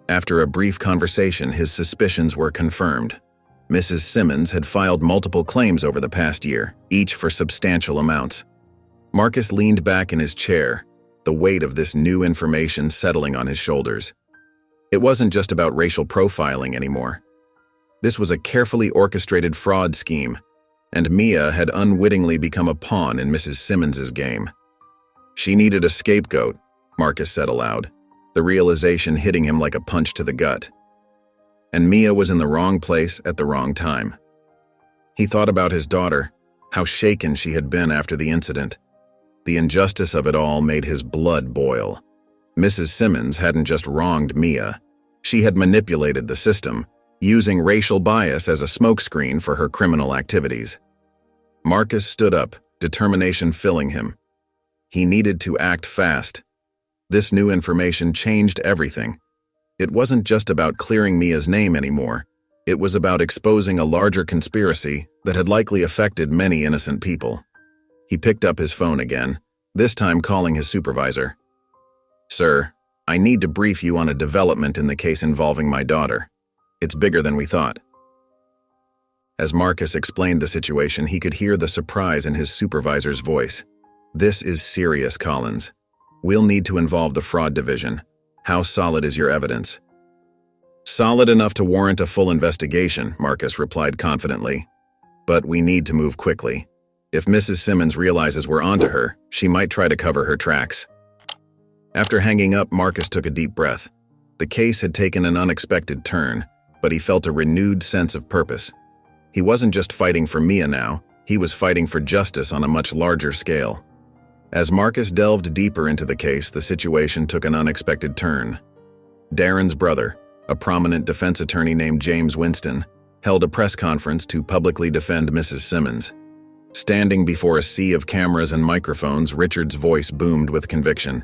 After a brief conversation, his suspicions were confirmed. Mrs. Simmons had filed multiple claims over the past year, each for substantial amounts. Marcus leaned back in his chair, the weight of this new information settling on his shoulders. It wasn't just about racial profiling anymore. This was a carefully orchestrated fraud scheme, and Mia had unwittingly become a pawn in Mrs. Simmons's game. She needed a scapegoat, Marcus said aloud, the realization hitting him like a punch to the gut. And Mia was in the wrong place at the wrong time. He thought about his daughter, how shaken she had been after the incident. The injustice of it all made his blood boil. Mrs. Simmons hadn't just wronged Mia. She had manipulated the system, using racial bias as a smokescreen for her criminal activities. Marcus stood up, determination filling him. He needed to act fast. This new information changed everything. It wasn't just about clearing Mia's name anymore. It was about exposing a larger conspiracy that had likely affected many innocent people. He picked up his phone again, this time calling his supervisor. Sir, I need to brief you on a development in the case involving my daughter. It's bigger than we thought. As Marcus explained the situation, he could hear the surprise in his supervisor's voice. This is serious, Collins. We'll need to involve the fraud division. How solid is your evidence? Solid enough to warrant a full investigation, Marcus replied confidently. But we need to move quickly. If Mrs. Simmons realizes we're onto her, she might try to cover her tracks. After hanging up, Marcus took a deep breath. The case had taken an unexpected turn, but he felt a renewed sense of purpose. He wasn't just fighting for Mia now, he was fighting for justice on a much larger scale. As Marcus delved deeper into the case, the situation took an unexpected turn. Darren's brother, a prominent defense attorney named James Winston, held a press conference to publicly defend Mrs. Simmons. Standing before a sea of cameras and microphones, Richard's voice boomed with conviction.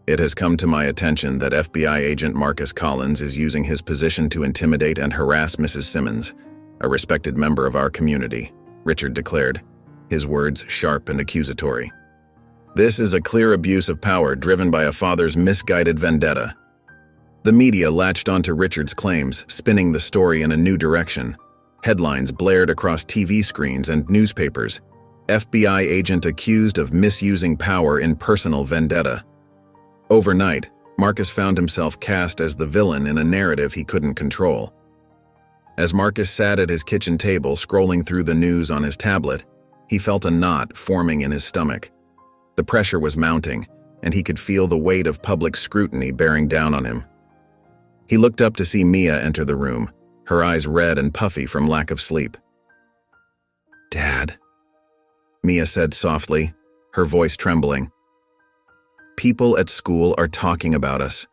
It has come to my attention that FBI agent Marcus Collins is using his position to intimidate and harass Mrs. Simmons, a respected member of our community, Richard declared, his words sharp and accusatory. This is a clear abuse of power driven by a father's misguided vendetta. The media latched onto Richard's claims, spinning the story in a new direction. Headlines blared across TV screens and newspapers. FBI agent accused of misusing power in personal vendetta. Overnight, Marcus found himself cast as the villain in a narrative he couldn't control. As Marcus sat at his kitchen table scrolling through the news on his tablet, he felt a knot forming in his stomach. The pressure was mounting, and he could feel the weight of public scrutiny bearing down on him. He looked up to see Mia enter the room, her eyes red and puffy from lack of sleep. "Dad," Mia said softly, her voice trembling. "People at school are talking about us.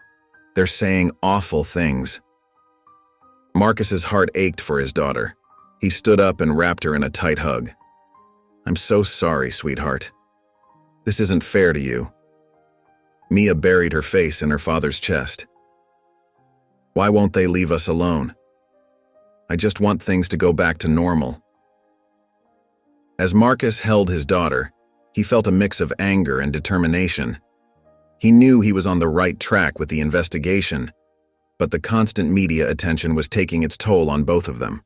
They're saying awful things." Marcus's heart ached for his daughter. He stood up and wrapped her in a tight hug. "I'm so sorry, sweetheart. This isn't fair to you." Mia buried her face in her father's chest. "Why won't they leave us alone? I just want things to go back to normal." As Marcus held his daughter, he felt a mix of anger and determination. He knew he was on the right track with the investigation, but the constant media attention was taking its toll on both of them.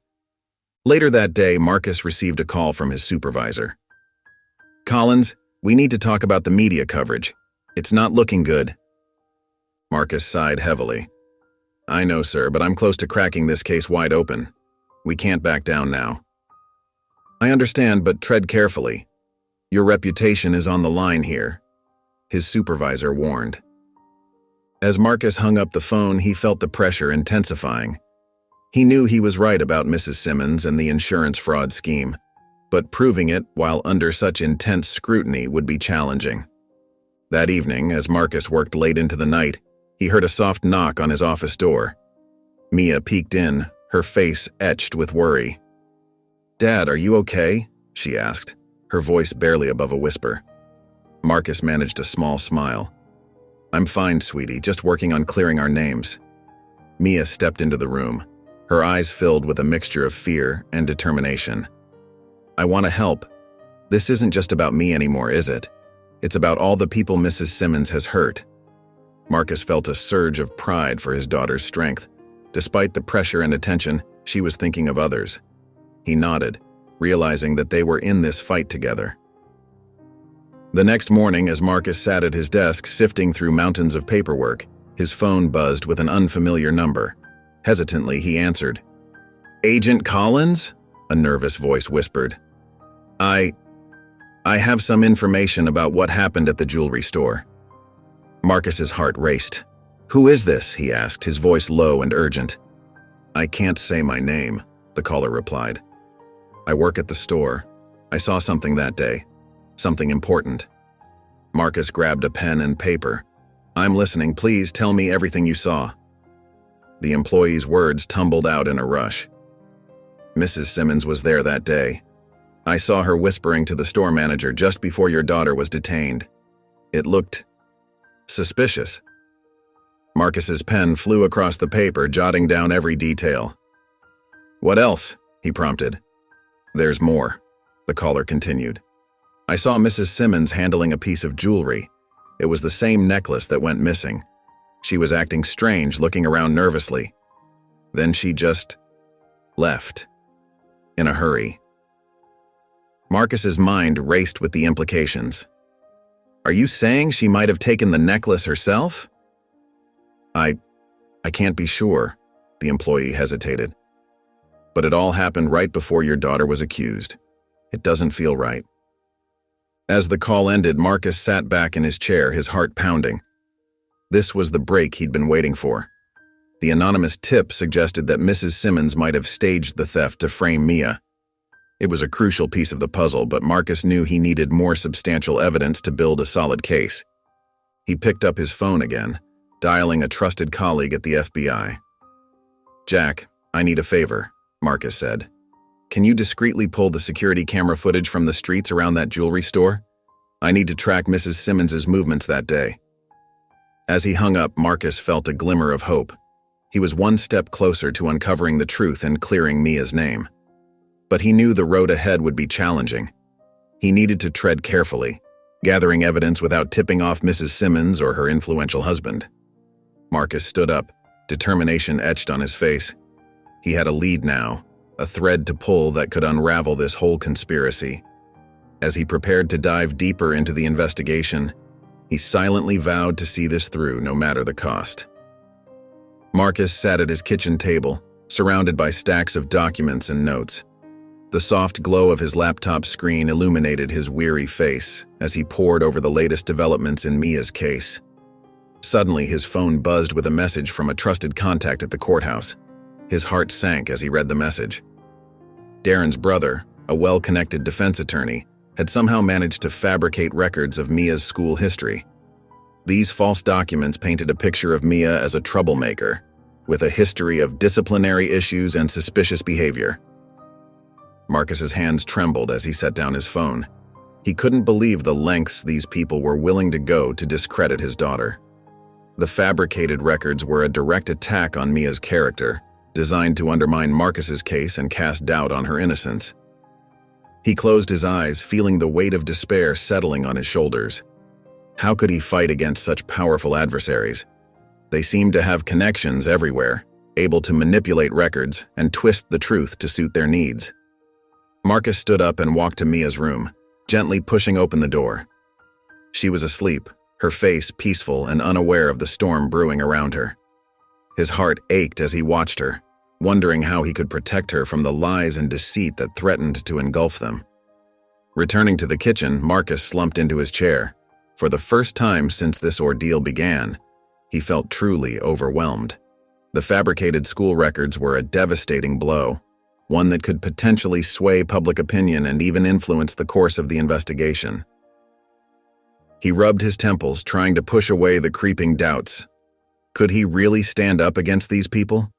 Later that day, Marcus received a call from his supervisor. "Collins, we need to talk about the media coverage. It's not looking good." Marcus sighed heavily. "I know, sir, but I'm close to cracking this case wide open. We can't back down now." "I understand, but tread carefully. Your reputation is on the line here," his supervisor warned. As Marcus hung up the phone, he felt the pressure intensifying. He knew he was right about Mrs. Simmons and the insurance fraud scheme, but proving it while under such intense scrutiny would be challenging. That evening, as Marcus worked late into the night, he heard a soft knock on his office door. Mia peeked in, her face etched with worry. "Dad, are you okay?" she asked, her voice barely above a whisper. Marcus managed a small smile. "I'm fine, sweetie, just working on clearing our names." Mia stepped into the room, her eyes filled with a mixture of fear and determination. "I want to help. This isn't just about me anymore, is it? It's about all the people Mrs. Simmons has hurt." Marcus felt a surge of pride for his daughter's strength. Despite the pressure and attention, she was thinking of others. He nodded, realizing that they were in this fight together. The next morning, as Marcus sat at his desk sifting through mountains of paperwork, his phone buzzed with an unfamiliar number. Hesitantly, he answered. "Agent Collins?" a nervous voice whispered. I have some information about what happened at the jewelry store." Marcus's heart raced. "Who is this?" he asked, his voice low and urgent. "I can't say my name," the caller replied. "I work at the store. I saw something that day. Something important." Marcus grabbed a pen and paper. "I'm listening. Please tell me everything you saw." The employee's words tumbled out in a rush. "Mrs. Simmons was there that day. I saw her whispering to the store manager just before your daughter was detained. It looked suspicious." Marcus's pen flew across the paper, jotting down every detail. "What else?" he prompted. "There's more," the caller continued. "I saw Mrs. Simmons handling a piece of jewelry. It was the same necklace that went missing. She was acting strange, looking around nervously. Then she just left. In a hurry." Marcus's mind raced with the implications. "Are you saying she might have taken the necklace herself?" I can't be sure," the employee hesitated. "But it all happened right before your daughter was accused. It doesn't feel right." As the call ended, Marcus sat back in his chair, his heart pounding. This was the break he'd been waiting for. The anonymous tip suggested that Mrs. Simmons might have staged the theft to frame Mia. It was a crucial piece of the puzzle, but Marcus knew he needed more substantial evidence to build a solid case. He picked up his phone again, dialing a trusted colleague at the FBI. "Jack, I need a favor," Marcus said. "Can you discreetly pull the security camera footage from the streets around that jewelry store? I need to track Mrs. Simmons's movements that day." As he hung up, Marcus felt a glimmer of hope. He was one step closer to uncovering the truth and clearing Mia's name. But he knew the road ahead would be challenging. He needed to tread carefully, gathering evidence without tipping off Mrs. Simmons or her influential husband. Marcus stood up, determination etched on his face. He had a lead now, a thread to pull that could unravel this whole conspiracy. As he prepared to dive deeper into the investigation, he silently vowed to see this through no matter the cost. Marcus sat at his kitchen table, surrounded by stacks of documents and notes. The soft glow of his laptop screen illuminated his weary face as he pored over the latest developments in Mia's case. Suddenly, his phone buzzed with a message from a trusted contact at the courthouse. His heart sank as he read the message. Darren's brother, a well-connected defense attorney, had somehow managed to fabricate records of Mia's school history. These false documents painted a picture of Mia as a troublemaker, with a history of disciplinary issues and suspicious behavior. Marcus's hands trembled as he set down his phone. He couldn't believe the lengths these people were willing to go to discredit his daughter. The fabricated records were a direct attack on Mia's character, designed to undermine Marcus's case and cast doubt on her innocence. He closed his eyes, feeling the weight of despair settling on his shoulders. How could he fight against such powerful adversaries? They seemed to have connections everywhere, able to manipulate records and twist the truth to suit their needs. Marcus stood up and walked to Mia's room, gently pushing open the door. She was asleep, her face peaceful and unaware of the storm brewing around her. His heart ached as he watched her, wondering how he could protect her from the lies and deceit that threatened to engulf them. Returning to the kitchen, Marcus slumped into his chair. For the first time since this ordeal began, he felt truly overwhelmed. The fabricated school records were a devastating blow, one that could potentially sway public opinion and even influence the course of the investigation. He rubbed his temples, trying to push away the creeping doubts. Could he really stand up against these people?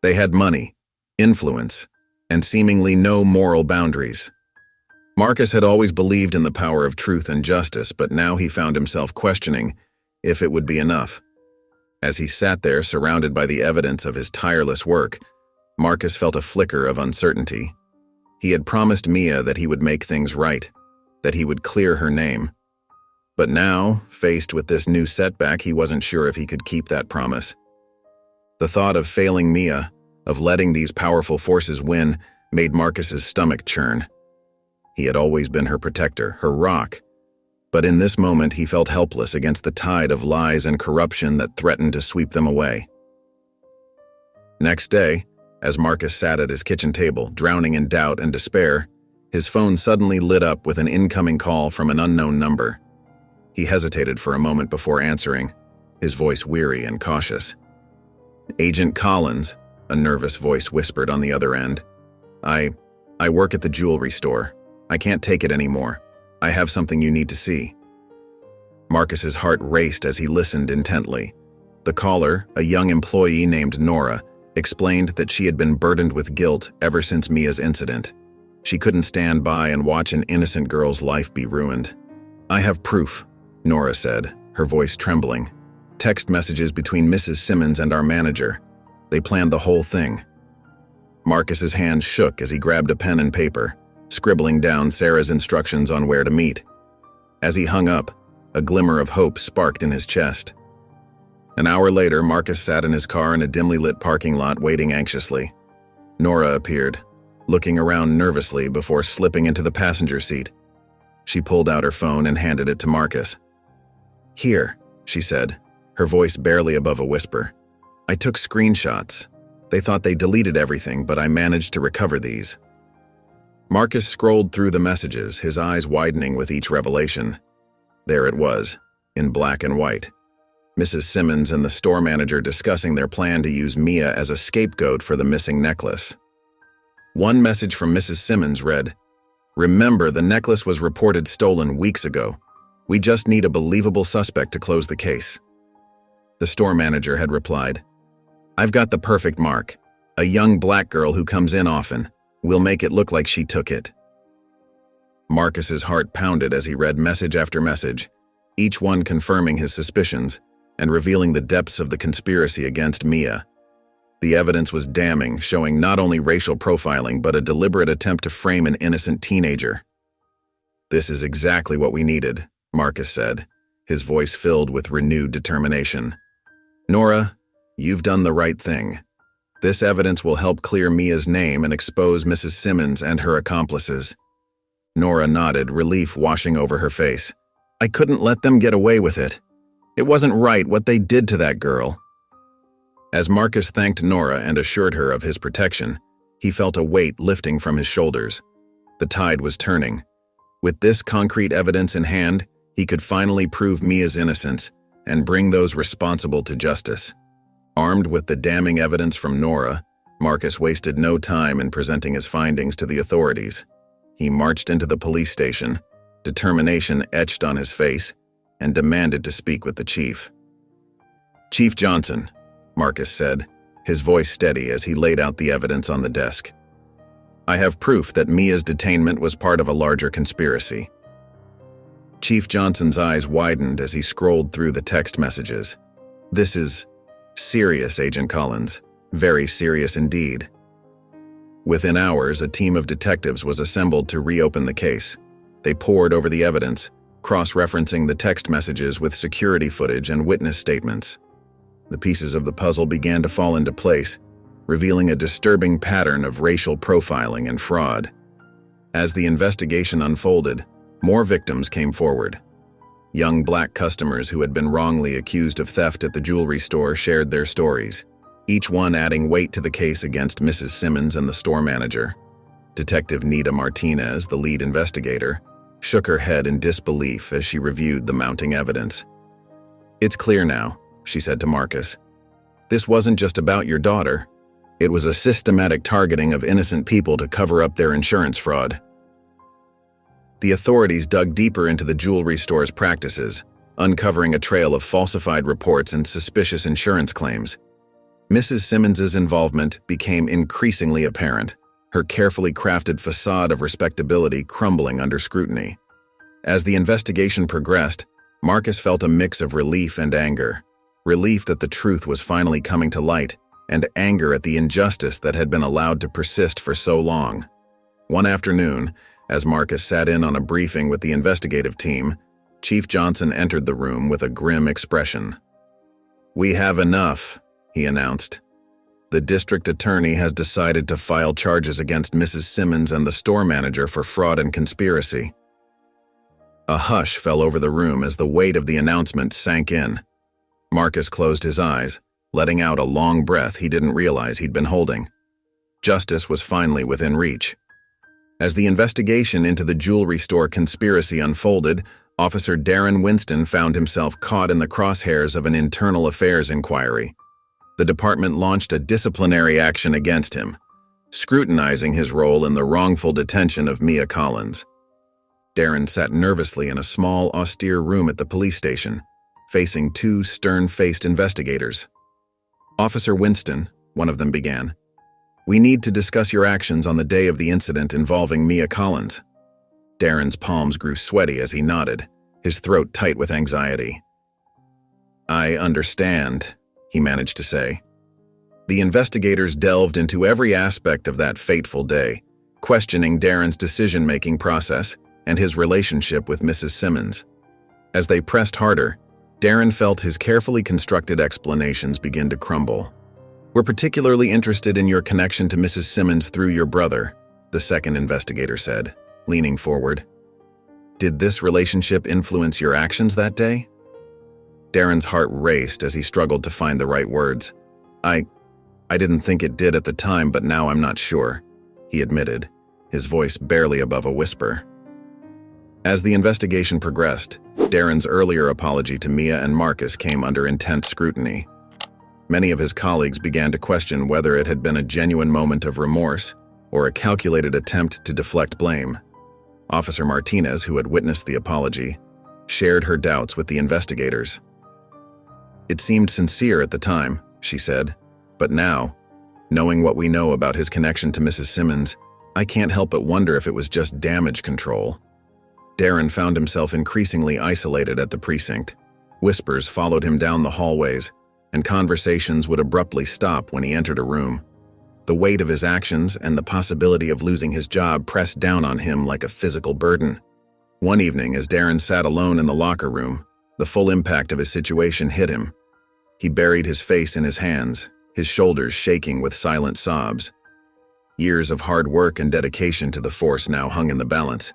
They had money, influence, and seemingly no moral boundaries. Marcus had always believed in the power of truth and justice, but now he found himself questioning if it would be enough. As he sat there, surrounded by the evidence of his tireless work, Marcus felt a flicker of uncertainty. He had promised Mia that he would make things right, that he would clear her name. But now, faced with this new setback, he wasn't sure if he could keep that promise. The thought of failing Mia, of letting these powerful forces win, made Marcus's stomach churn. He had always been her protector, her rock, but in this moment he felt helpless against the tide of lies and corruption that threatened to sweep them away. Next day, as Marcus sat at his kitchen table, drowning in doubt and despair, his phone suddenly lit up with an incoming call from an unknown number. He hesitated for a moment before answering, his voice weary and cautious. "Agent Collins," a nervous voice whispered on the other end. I work at the jewelry store. I can't take it anymore. I have something you need to see." Marcus's heart raced as he listened intently. The caller, a young employee named Nora, explained that she had been burdened with guilt ever since Mia's incident. She couldn't stand by and watch an innocent girl's life be ruined. "I have proof," Nora said, her voice trembling. "Text messages between Mrs. Simmons and our manager. They planned the whole thing." Marcus's hands shook as he grabbed a pen and paper, scribbling down Sarah's instructions on where to meet. As he hung up, a glimmer of hope sparked in his chest. An hour later, Marcus sat in his car in a dimly lit parking lot waiting anxiously. Nora appeared, looking around nervously before slipping into the passenger seat. She pulled out her phone and handed it to Marcus. "Here," she said, her voice barely above a whisper. "I took screenshots. They thought they deleted everything, but I managed to recover these." Marcus scrolled through the messages, his eyes widening with each revelation. There it was, in black and white. Mrs. Simmons and the store manager discussing their plan to use Mia as a scapegoat for the missing necklace. One message from Mrs. Simmons read, "Remember, the necklace was reported stolen weeks ago. We just need a believable suspect to close the case." The store manager had replied, "I've got the perfect mark. A young black girl who comes in often. We'll make it look like she took it." Marcus's heart pounded as he read message after message, each one confirming his suspicions and revealing the depths of the conspiracy against Mia. The evidence was damning, showing not only racial profiling but a deliberate attempt to frame an innocent teenager. "This is exactly what we needed," Marcus said, his voice filled with renewed determination. "Nora, you've done the right thing. This evidence will help clear Mia's name and expose Mrs. Simmons and her accomplices." Nora nodded, relief washing over her face. "I couldn't let them get away with it. It wasn't right what they did to that girl." As Marcus thanked Nora and assured her of his protection, he felt a weight lifting from his shoulders. The tide was turning. With this concrete evidence in hand, he could finally prove Mia's innocence and bring those responsible to justice. Armed with the damning evidence from Nora, Marcus wasted no time in presenting his findings to the authorities. He marched into the police station, determination etched on his face, and demanded to speak with the chief. "Chief Johnson," Marcus said, his voice steady as he laid out the evidence on the desk. "I have proof that Mia's detainment was part of a larger conspiracy." Chief Johnson's eyes widened as he scrolled through the text messages. "This is serious, Agent Collins. Very serious indeed." Within hours, a team of detectives was assembled to reopen the case. They pored over the evidence, cross-referencing the text messages with security footage and witness statements. The pieces of the puzzle began to fall into place, revealing a disturbing pattern of racial profiling and fraud. As the investigation unfolded, more victims came forward. Young black customers who had been wrongly accused of theft at the jewelry store shared their stories, each one adding weight to the case against Mrs. Simmons and the store manager. Detective Nita Martinez, the lead investigator, shook her head in disbelief as she reviewed the mounting evidence. "It's clear now," she said to Marcus. "This wasn't just about your daughter. It was a systematic targeting of innocent people to cover up their insurance fraud." The authorities dug deeper into the jewelry store's practices, uncovering a trail of falsified reports and suspicious insurance claims. Mrs. Simmons's involvement became increasingly apparent, her carefully crafted facade of respectability crumbling under scrutiny. As the investigation progressed, Marcus felt a mix of relief and anger. Relief that the truth was finally coming to light, and anger at the injustice that had been allowed to persist for so long. One afternoon, as Marcus sat in on a briefing with the investigative team, Chief Johnson entered the room with a grim expression. "We have enough," he announced. "The district attorney has decided to file charges against Mrs. Simmons and the store manager for fraud and conspiracy." A hush fell over the room as the weight of the announcement sank in. Marcus closed his eyes, letting out a long breath he didn't realize he'd been holding. Justice was finally within reach. As the investigation into the jewelry store conspiracy unfolded, Officer Darren Winston found himself caught in the crosshairs of an internal affairs inquiry. The department launched a disciplinary action against him, scrutinizing his role in the wrongful detention of Mia Collins. Darren sat nervously in a small, austere room at the police station, facing two stern-faced investigators. "Officer Winston," one of them began, "we need to discuss your actions on the day of the incident involving Mia Collins." Darren's palms grew sweaty as he nodded, his throat tight with anxiety. "I understand," he managed to say. The investigators delved into every aspect of that fateful day, questioning Darren's decision-making process and his relationship with Mrs. Simmons. As they pressed harder, Darren felt his carefully constructed explanations begin to crumble. "We're particularly interested in your connection to Mrs. Simmons through your brother," the second investigator said, leaning forward. "Did this relationship influence your actions that day?" Darren's heart raced as he struggled to find the right words. I didn't think it did at the time, but now I'm not sure, he admitted, his voice barely above a whisper. As the investigation progressed, Darren's earlier apology to Mia and Marcus came under intense scrutiny. Many of his colleagues began to question whether it had been a genuine moment of remorse or a calculated attempt to deflect blame. Officer Martinez, who had witnessed the apology, shared her doubts with the investigators. "It seemed sincere at the time," she said, "but now, knowing what we know about his connection to Mrs. Simmons, I can't help but wonder if it was just damage control." Darren found himself increasingly isolated at the precinct. Whispers followed him down the hallways, and conversations would abruptly stop when he entered a room. The weight of his actions and the possibility of losing his job pressed down on him like a physical burden. One evening, as Darren sat alone in the locker room, the full impact of his situation hit him. He buried his face in his hands, his shoulders shaking with silent sobs. Years of hard work and dedication to the force now hung in the balance,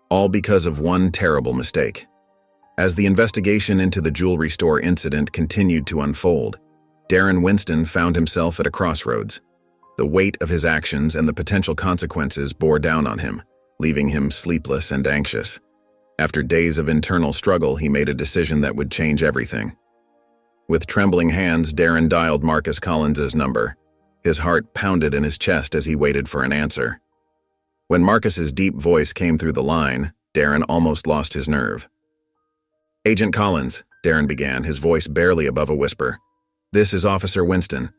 all because of one terrible mistake. As the investigation into the jewelry store incident continued to unfold, Darren Winston found himself at a crossroads. The weight of his actions and the potential consequences bore down on him, leaving him sleepless and anxious. After days of internal struggle, he made a decision that would change everything. With trembling hands, Darren dialed Marcus Collins's number. His heart pounded in his chest as he waited for an answer. When Marcus's deep voice came through the line, Darren almost lost his nerve. "Agent Collins," Darren began, his voice barely above a whisper. "This is Officer Winston.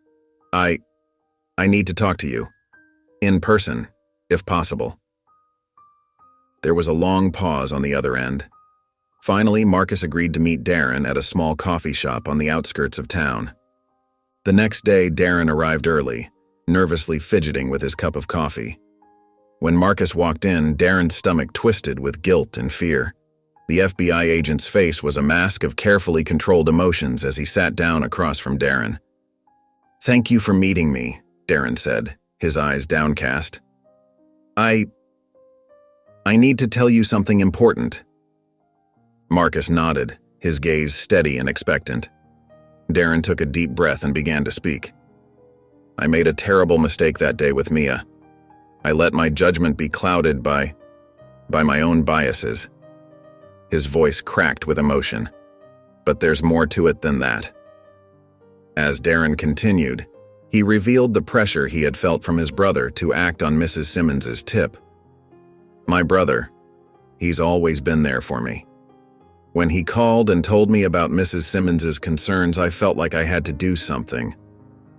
I need to talk to you. In person, if possible." There was a long pause on the other end. Finally, Marcus agreed to meet Darren at a small coffee shop on the outskirts of town. The next day, Darren arrived early, nervously fidgeting with his cup of coffee. When Marcus walked in, Darren's stomach twisted with guilt and fear. The FBI agent's face was a mask of carefully controlled emotions as he sat down across from Darren. "Thank you for meeting me," Darren said, his eyes downcast. I need to tell you something important." Marcus nodded, his gaze steady and expectant. Darren took a deep breath and began to speak. "I made a terrible mistake that day with Mia. I let my judgment be clouded by my own biases." His voice cracked with emotion. "But there's more to it than that." As Darren continued, he revealed the pressure he had felt from his brother to act on Mrs. Simmons's tip. "My brother, he's always been there for me. When he called and told me about Mrs. Simmons's concerns, I felt like I had to do something.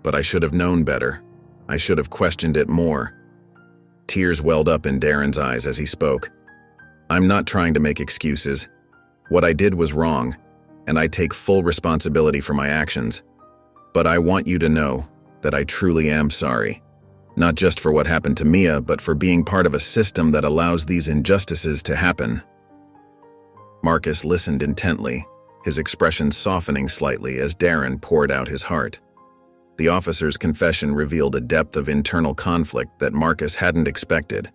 But I should have known better. I should have questioned it more." Tears welled up in Darren's eyes as he spoke. "I'm not trying to make excuses. What I did was wrong, and I take full responsibility for my actions. But I want you to know that I truly am sorry. Not just for what happened to Mia, but for being part of a system that allows these injustices to happen." Marcus listened intently, his expression softening slightly as Darren poured out his heart. The officer's confession revealed a depth of internal conflict that Marcus hadn't expected.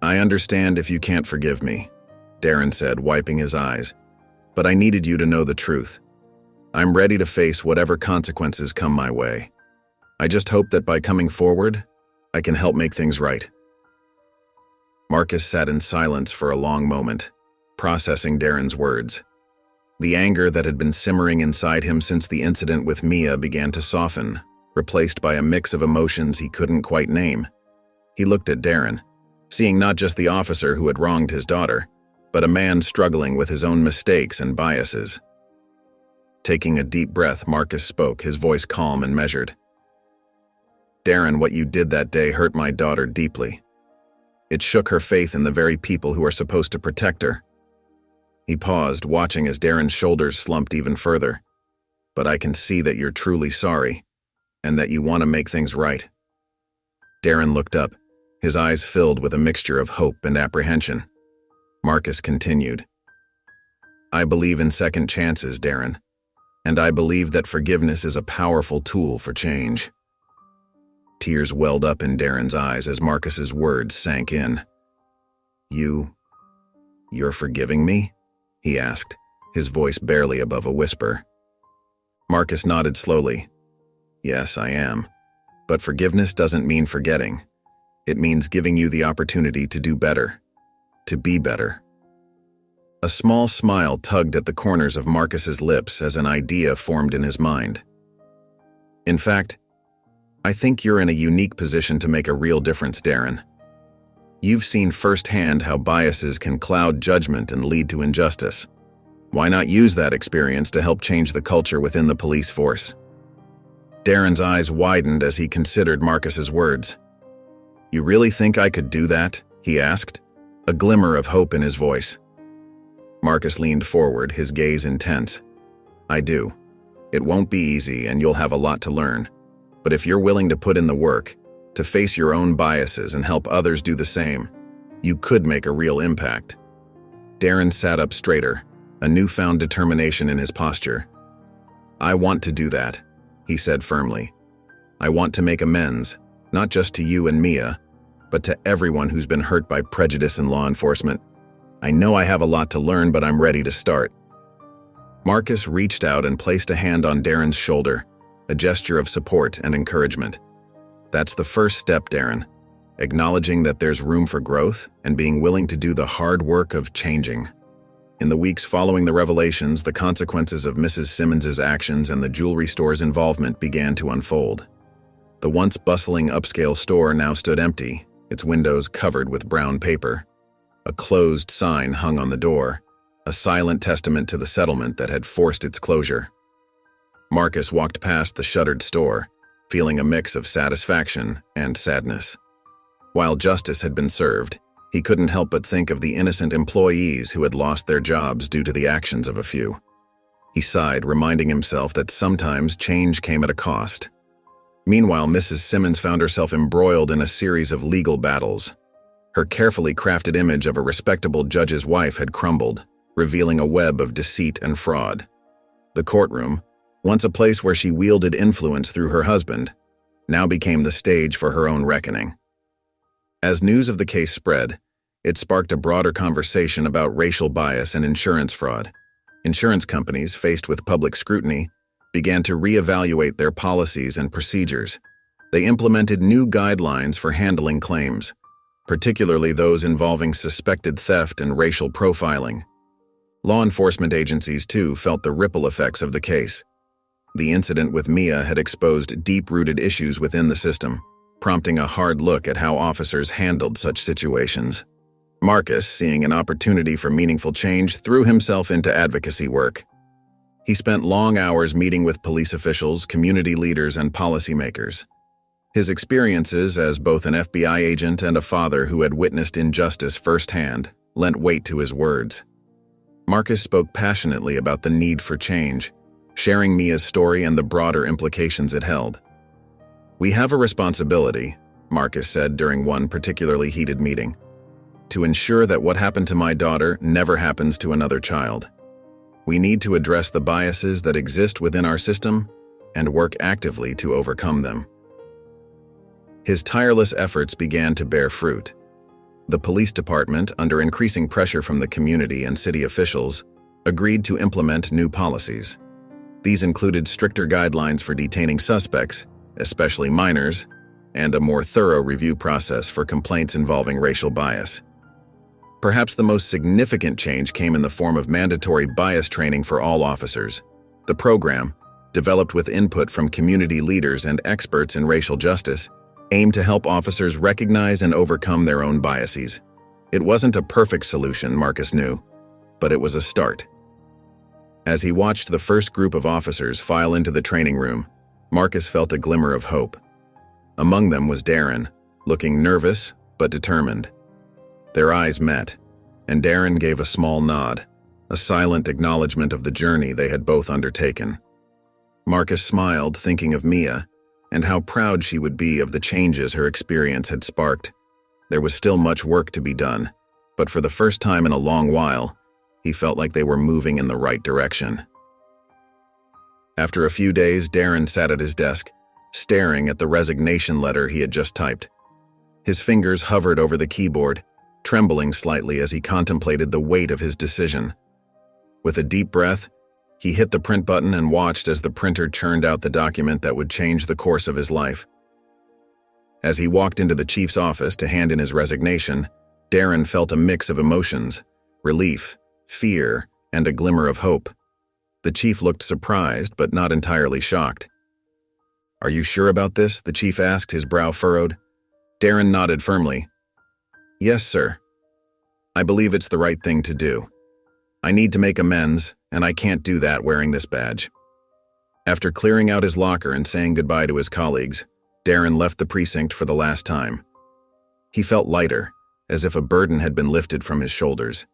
"I understand if you can't forgive me," Darren said, wiping his eyes, "but I needed you to know the truth. I'm ready to face whatever consequences come my way. I just hope that by coming forward, I can help make things right." Marcus sat in silence for a long moment, processing Darren's words. The anger that had been simmering inside him since the incident with Mia began to soften, replaced by a mix of emotions he couldn't quite name. He looked at Darren, seeing not just the officer who had wronged his daughter, but a man struggling with his own mistakes and biases. Taking a deep breath, Marcus spoke, his voice calm and measured. "Darren, what you did that day hurt my daughter deeply. It shook her faith in the very people who are supposed to protect her." He paused, watching as Darren's shoulders slumped even further. "But I can see that you're truly sorry, and that you want to make things right." Darren looked up, his eyes filled with a mixture of hope and apprehension. Marcus continued, "I believe in second chances, Darren, and I believe that forgiveness is a powerful tool for change." Tears welled up in Darren's eyes as Marcus's words sank in. You're forgiving me?" he asked, his voice barely above a whisper. Marcus nodded slowly. "Yes, I am. But forgiveness doesn't mean forgetting. It means giving you the opportunity to do better, to be better. A small smile tugged at the corners of Marcus's lips as an idea formed in his mind. In fact, I think you're in a unique position to make a real difference, Darren. You've seen firsthand how biases can cloud judgment and lead to injustice. Why not use that experience to help change the culture within the police force? Darren's eyes widened as he considered Marcus's words. You really think I could do that? He asked, a glimmer of hope in his voice. Marcus leaned forward, his gaze intense. I do. It won't be easy and you'll have a lot to learn. But if you're willing to put in the work, to face your own biases and help others do the same, you could make a real impact. Darren sat up straighter, a newfound determination in his posture. I want to do that, he said firmly. I want to make amends, not just to you and Mia, but to everyone who's been hurt by prejudice in law enforcement. I know I have a lot to learn, but I'm ready to start. Marcus reached out and placed a hand on Darren's shoulder, a gesture of support and encouragement. That's the first step, Darren, acknowledging that there's room for growth and being willing to do the hard work of changing. In the weeks following the revelations, the consequences of Mrs. Simmons's actions and the jewelry store's involvement began to unfold. The once bustling upscale store now stood empty, its windows covered with brown paper. A closed sign hung on the door, a silent testament to the settlement that had forced its closure. Marcus walked past the shuttered store, feeling a mix of satisfaction and sadness. While justice had been served, he couldn't help but think of the innocent employees who had lost their jobs due to the actions of a few. He sighed, reminding himself that sometimes change came at a cost. Meanwhile, Mrs. Simmons found herself embroiled in a series of legal battles. Her carefully crafted image of a respectable judge's wife had crumbled, revealing a web of deceit and fraud. The courtroom, once a place where she wielded influence through her husband, now became the stage for her own reckoning. As news of the case spread, it sparked a broader conversation about racial bias and insurance fraud. Insurance companies, faced with public scrutiny, began to reevaluate their policies and procedures. They implemented new guidelines for handling claims, particularly those involving suspected theft and racial profiling. Law enforcement agencies, too, felt the ripple effects of the case. The incident with Mia had exposed deep-rooted issues within the system, prompting a hard look at how officers handled such situations. Marcus, seeing an opportunity for meaningful change, threw himself into advocacy work. He spent long hours meeting with police officials, community leaders, and policymakers. His experiences as both an FBI agent and a father who had witnessed injustice firsthand lent weight to his words. Marcus spoke passionately about the need for change, sharing Mia's story and the broader implications it held. We have a responsibility, Marcus said during one particularly heated meeting, to ensure that what happened to my daughter never happens to another child. We need to address the biases that exist within our system and work actively to overcome them. His tireless efforts began to bear fruit. The police department, under increasing pressure from the community and city officials, agreed to implement new policies. These included stricter guidelines for detaining suspects, especially minors, and a more thorough review process for complaints involving racial bias. Perhaps the most significant change came in the form of mandatory bias training for all officers. The program, developed with input from community leaders and experts in racial justice, aimed to help officers recognize and overcome their own biases. It wasn't a perfect solution, Marcus knew, but it was a start. As he watched the first group of officers file into the training room, Marcus felt a glimmer of hope. Among them was Darren, looking nervous but determined. Their eyes met, and Darren gave a small nod, a silent acknowledgement of the journey they had both undertaken. Marcus smiled, thinking of Mia, and how proud she would be of the changes her experience had sparked. There was still much work to be done, but for the first time in a long while, he felt like they were moving in the right direction. After a few days, Darren sat at his desk, staring at the resignation letter he had just typed. His fingers hovered over the keyboard, trembling slightly as he contemplated the weight of his decision. With a deep breath, he hit the print button and watched as the printer churned out the document that would change the course of his life. As he walked into the chief's office to hand in his resignation, Darren felt a mix of emotions: relief, fear, and a glimmer of hope. The chief looked surprised, but not entirely shocked. "Are you sure about this?" the chief asked, his brow furrowed. Darren nodded firmly. "Yes, sir. I believe it's the right thing to do. I need to make amends, and I can't do that wearing this badge." After clearing out his locker and saying goodbye to his colleagues, Darren left the precinct for the last time. He felt lighter, as if a burden had been lifted from his shoulders.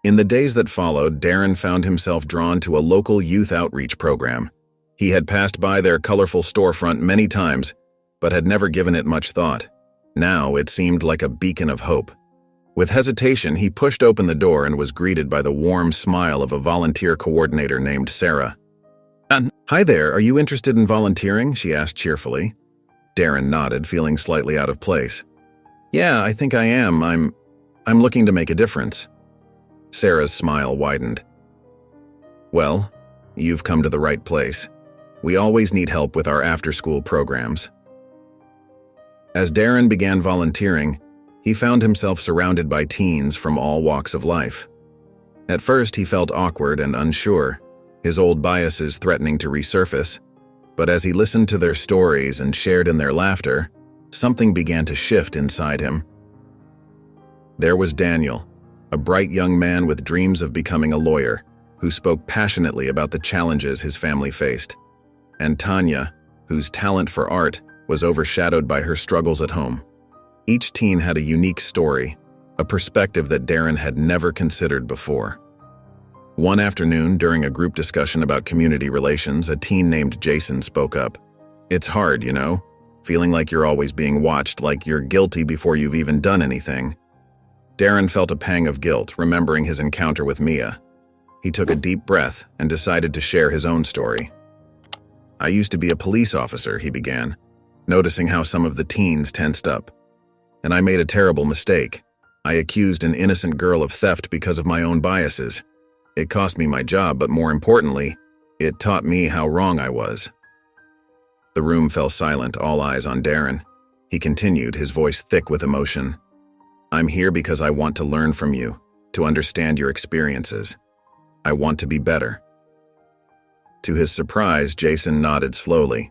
In the days that followed, Darren found himself drawn to a local youth outreach program. He had passed by their colorful storefront many times, but had never given it much thought. Now it seemed like a beacon of hope. With hesitation, he pushed open the door and was greeted by the warm smile of a volunteer coordinator named Sarah. "Hi there, are you interested in volunteering?" she asked cheerfully. Darren nodded, feeling slightly out of place. "Yeah, I think I am. I'm looking to make a difference." Sarah's smile widened. "Well, you've come to the right place. We always need help with our after-school programs." As Darren began volunteering, he found himself surrounded by teens from all walks of life. At first, he felt awkward and unsure, his old biases threatening to resurface, but as he listened to their stories and shared in their laughter, something began to shift inside him. There was Daniel, a bright young man with dreams of becoming a lawyer, who spoke passionately about the challenges his family faced, and Tanya, whose talent for art was overshadowed by her struggles at home. Each teen had a unique story, a perspective that Darren had never considered before. One afternoon, during a group discussion about community relations, a teen named Jason spoke up. "It's hard, you know, feeling like you're always being watched, like you're guilty before you've even done anything." Darren felt a pang of guilt, remembering his encounter with Mia. He took a deep breath and decided to share his own story. "I used to be a police officer," he began, noticing how some of the teens tensed up. "And I made a terrible mistake. I accused an innocent girl of theft because of my own biases. It cost me my job, but more importantly, it taught me how wrong I was." The room fell silent, all eyes on Darren. He continued, his voice thick with emotion. "I'm here because I want to learn from you, to understand your experiences. I want to be better." To his surprise, Jason nodded slowly.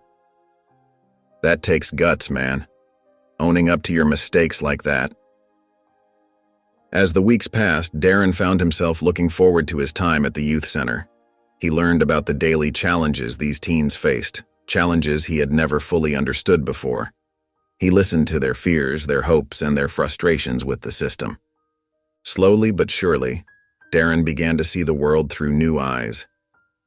"That takes guts, man. Owning up to your mistakes like that." As the weeks passed, Darren found himself looking forward to his time at the youth center. He learned about the daily challenges these teens faced, challenges he had never fully understood before. He listened to their fears, their hopes, and their frustrations with the system. Slowly but surely, Darren began to see the world through new eyes.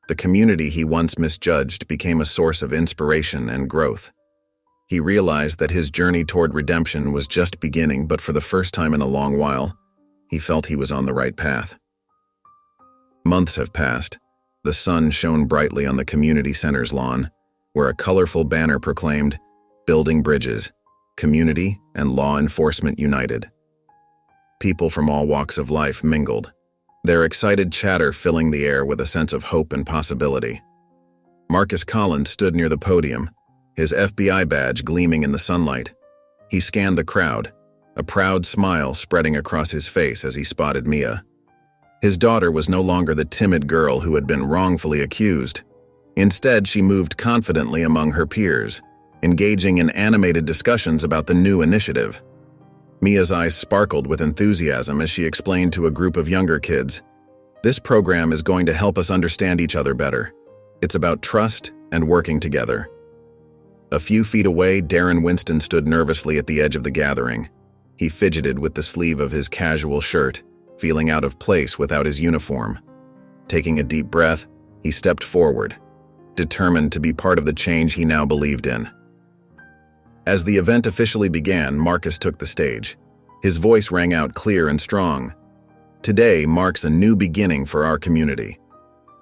The community he once misjudged became a source of inspiration and growth. He realized that his journey toward redemption was just beginning, but for the first time in a long while, he felt he was on the right path. Months have passed. The sun shone brightly on the community center's lawn, where a colorful banner proclaimed, "Building Bridges, Community and Law Enforcement United." People from all walks of life mingled, their excited chatter filling the air with a sense of hope and possibility. Marcus Collins stood near the podium, his FBI badge gleaming in the sunlight. He scanned the crowd, a proud smile spreading across his face as he spotted Mia. His daughter was no longer the timid girl who had been wrongfully accused. Instead, she moved confidently among her peers, engaging in animated discussions about the new initiative. Mia's eyes sparkled with enthusiasm as she explained to a group of younger kids, "This program is going to help us understand each other better. It's about trust and working together." A few feet away, Darren Winston stood nervously at the edge of the gathering. He fidgeted with the sleeve of his casual shirt, feeling out of place without his uniform. Taking a deep breath, he stepped forward, determined to be part of the change he now believed in. As the event officially began, Marcus took the stage. His voice rang out clear and strong. "Today marks a new beginning for our community.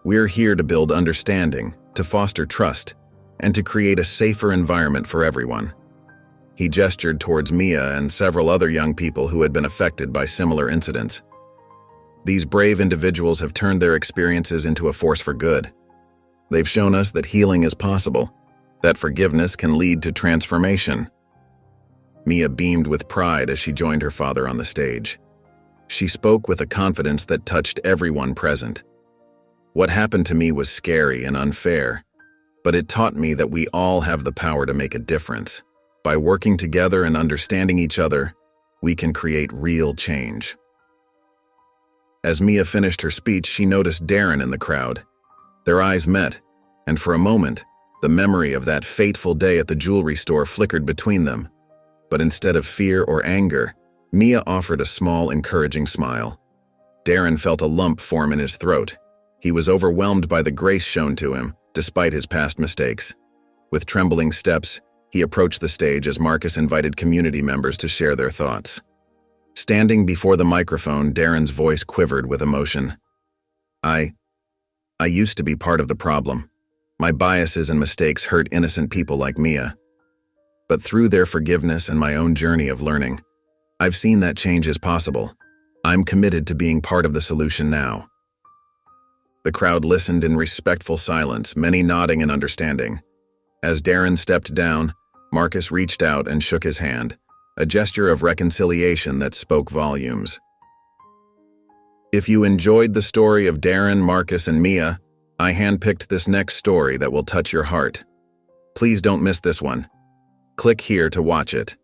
We're here to build understanding, to foster trust, and to create a safer environment for everyone." He gestured towards Mia and several other young people who had been affected by similar incidents. "These brave individuals have turned their experiences into a force for good. They've shown us that healing is possible, that forgiveness can lead to transformation. Mia beamed with pride as she joined her father on the stage. She spoke with a confidence that touched everyone present. What happened to me was scary and unfair, but it taught me that we all have the power to make a difference. By working together and understanding each other, we can create real change. As Mia finished her speech, she noticed Darren in the crowd. Their eyes met, and for a moment, the memory of that fateful day at the jewelry store flickered between them. But instead of fear or anger, Mia offered a small, encouraging smile. Darren felt a lump form in his throat. He was overwhelmed by the grace shown to him, despite his past mistakes. With trembling steps, he approached the stage as Marcus invited community members to share their thoughts. Standing before the microphone, Darren's voice quivered with emotion. I used to be part of the problem. My biases and mistakes hurt innocent people like Mia. But through their forgiveness and my own journey of learning, I've seen that change is possible. I'm committed to being part of the solution now. The crowd listened in respectful silence, many nodding in understanding. As Darren stepped down, Marcus reached out and shook his hand, a gesture of reconciliation that spoke volumes. If you enjoyed the story of Darren, Marcus, and Mia, I handpicked this next story that will touch your heart. Please don't miss this one. Click here to watch it.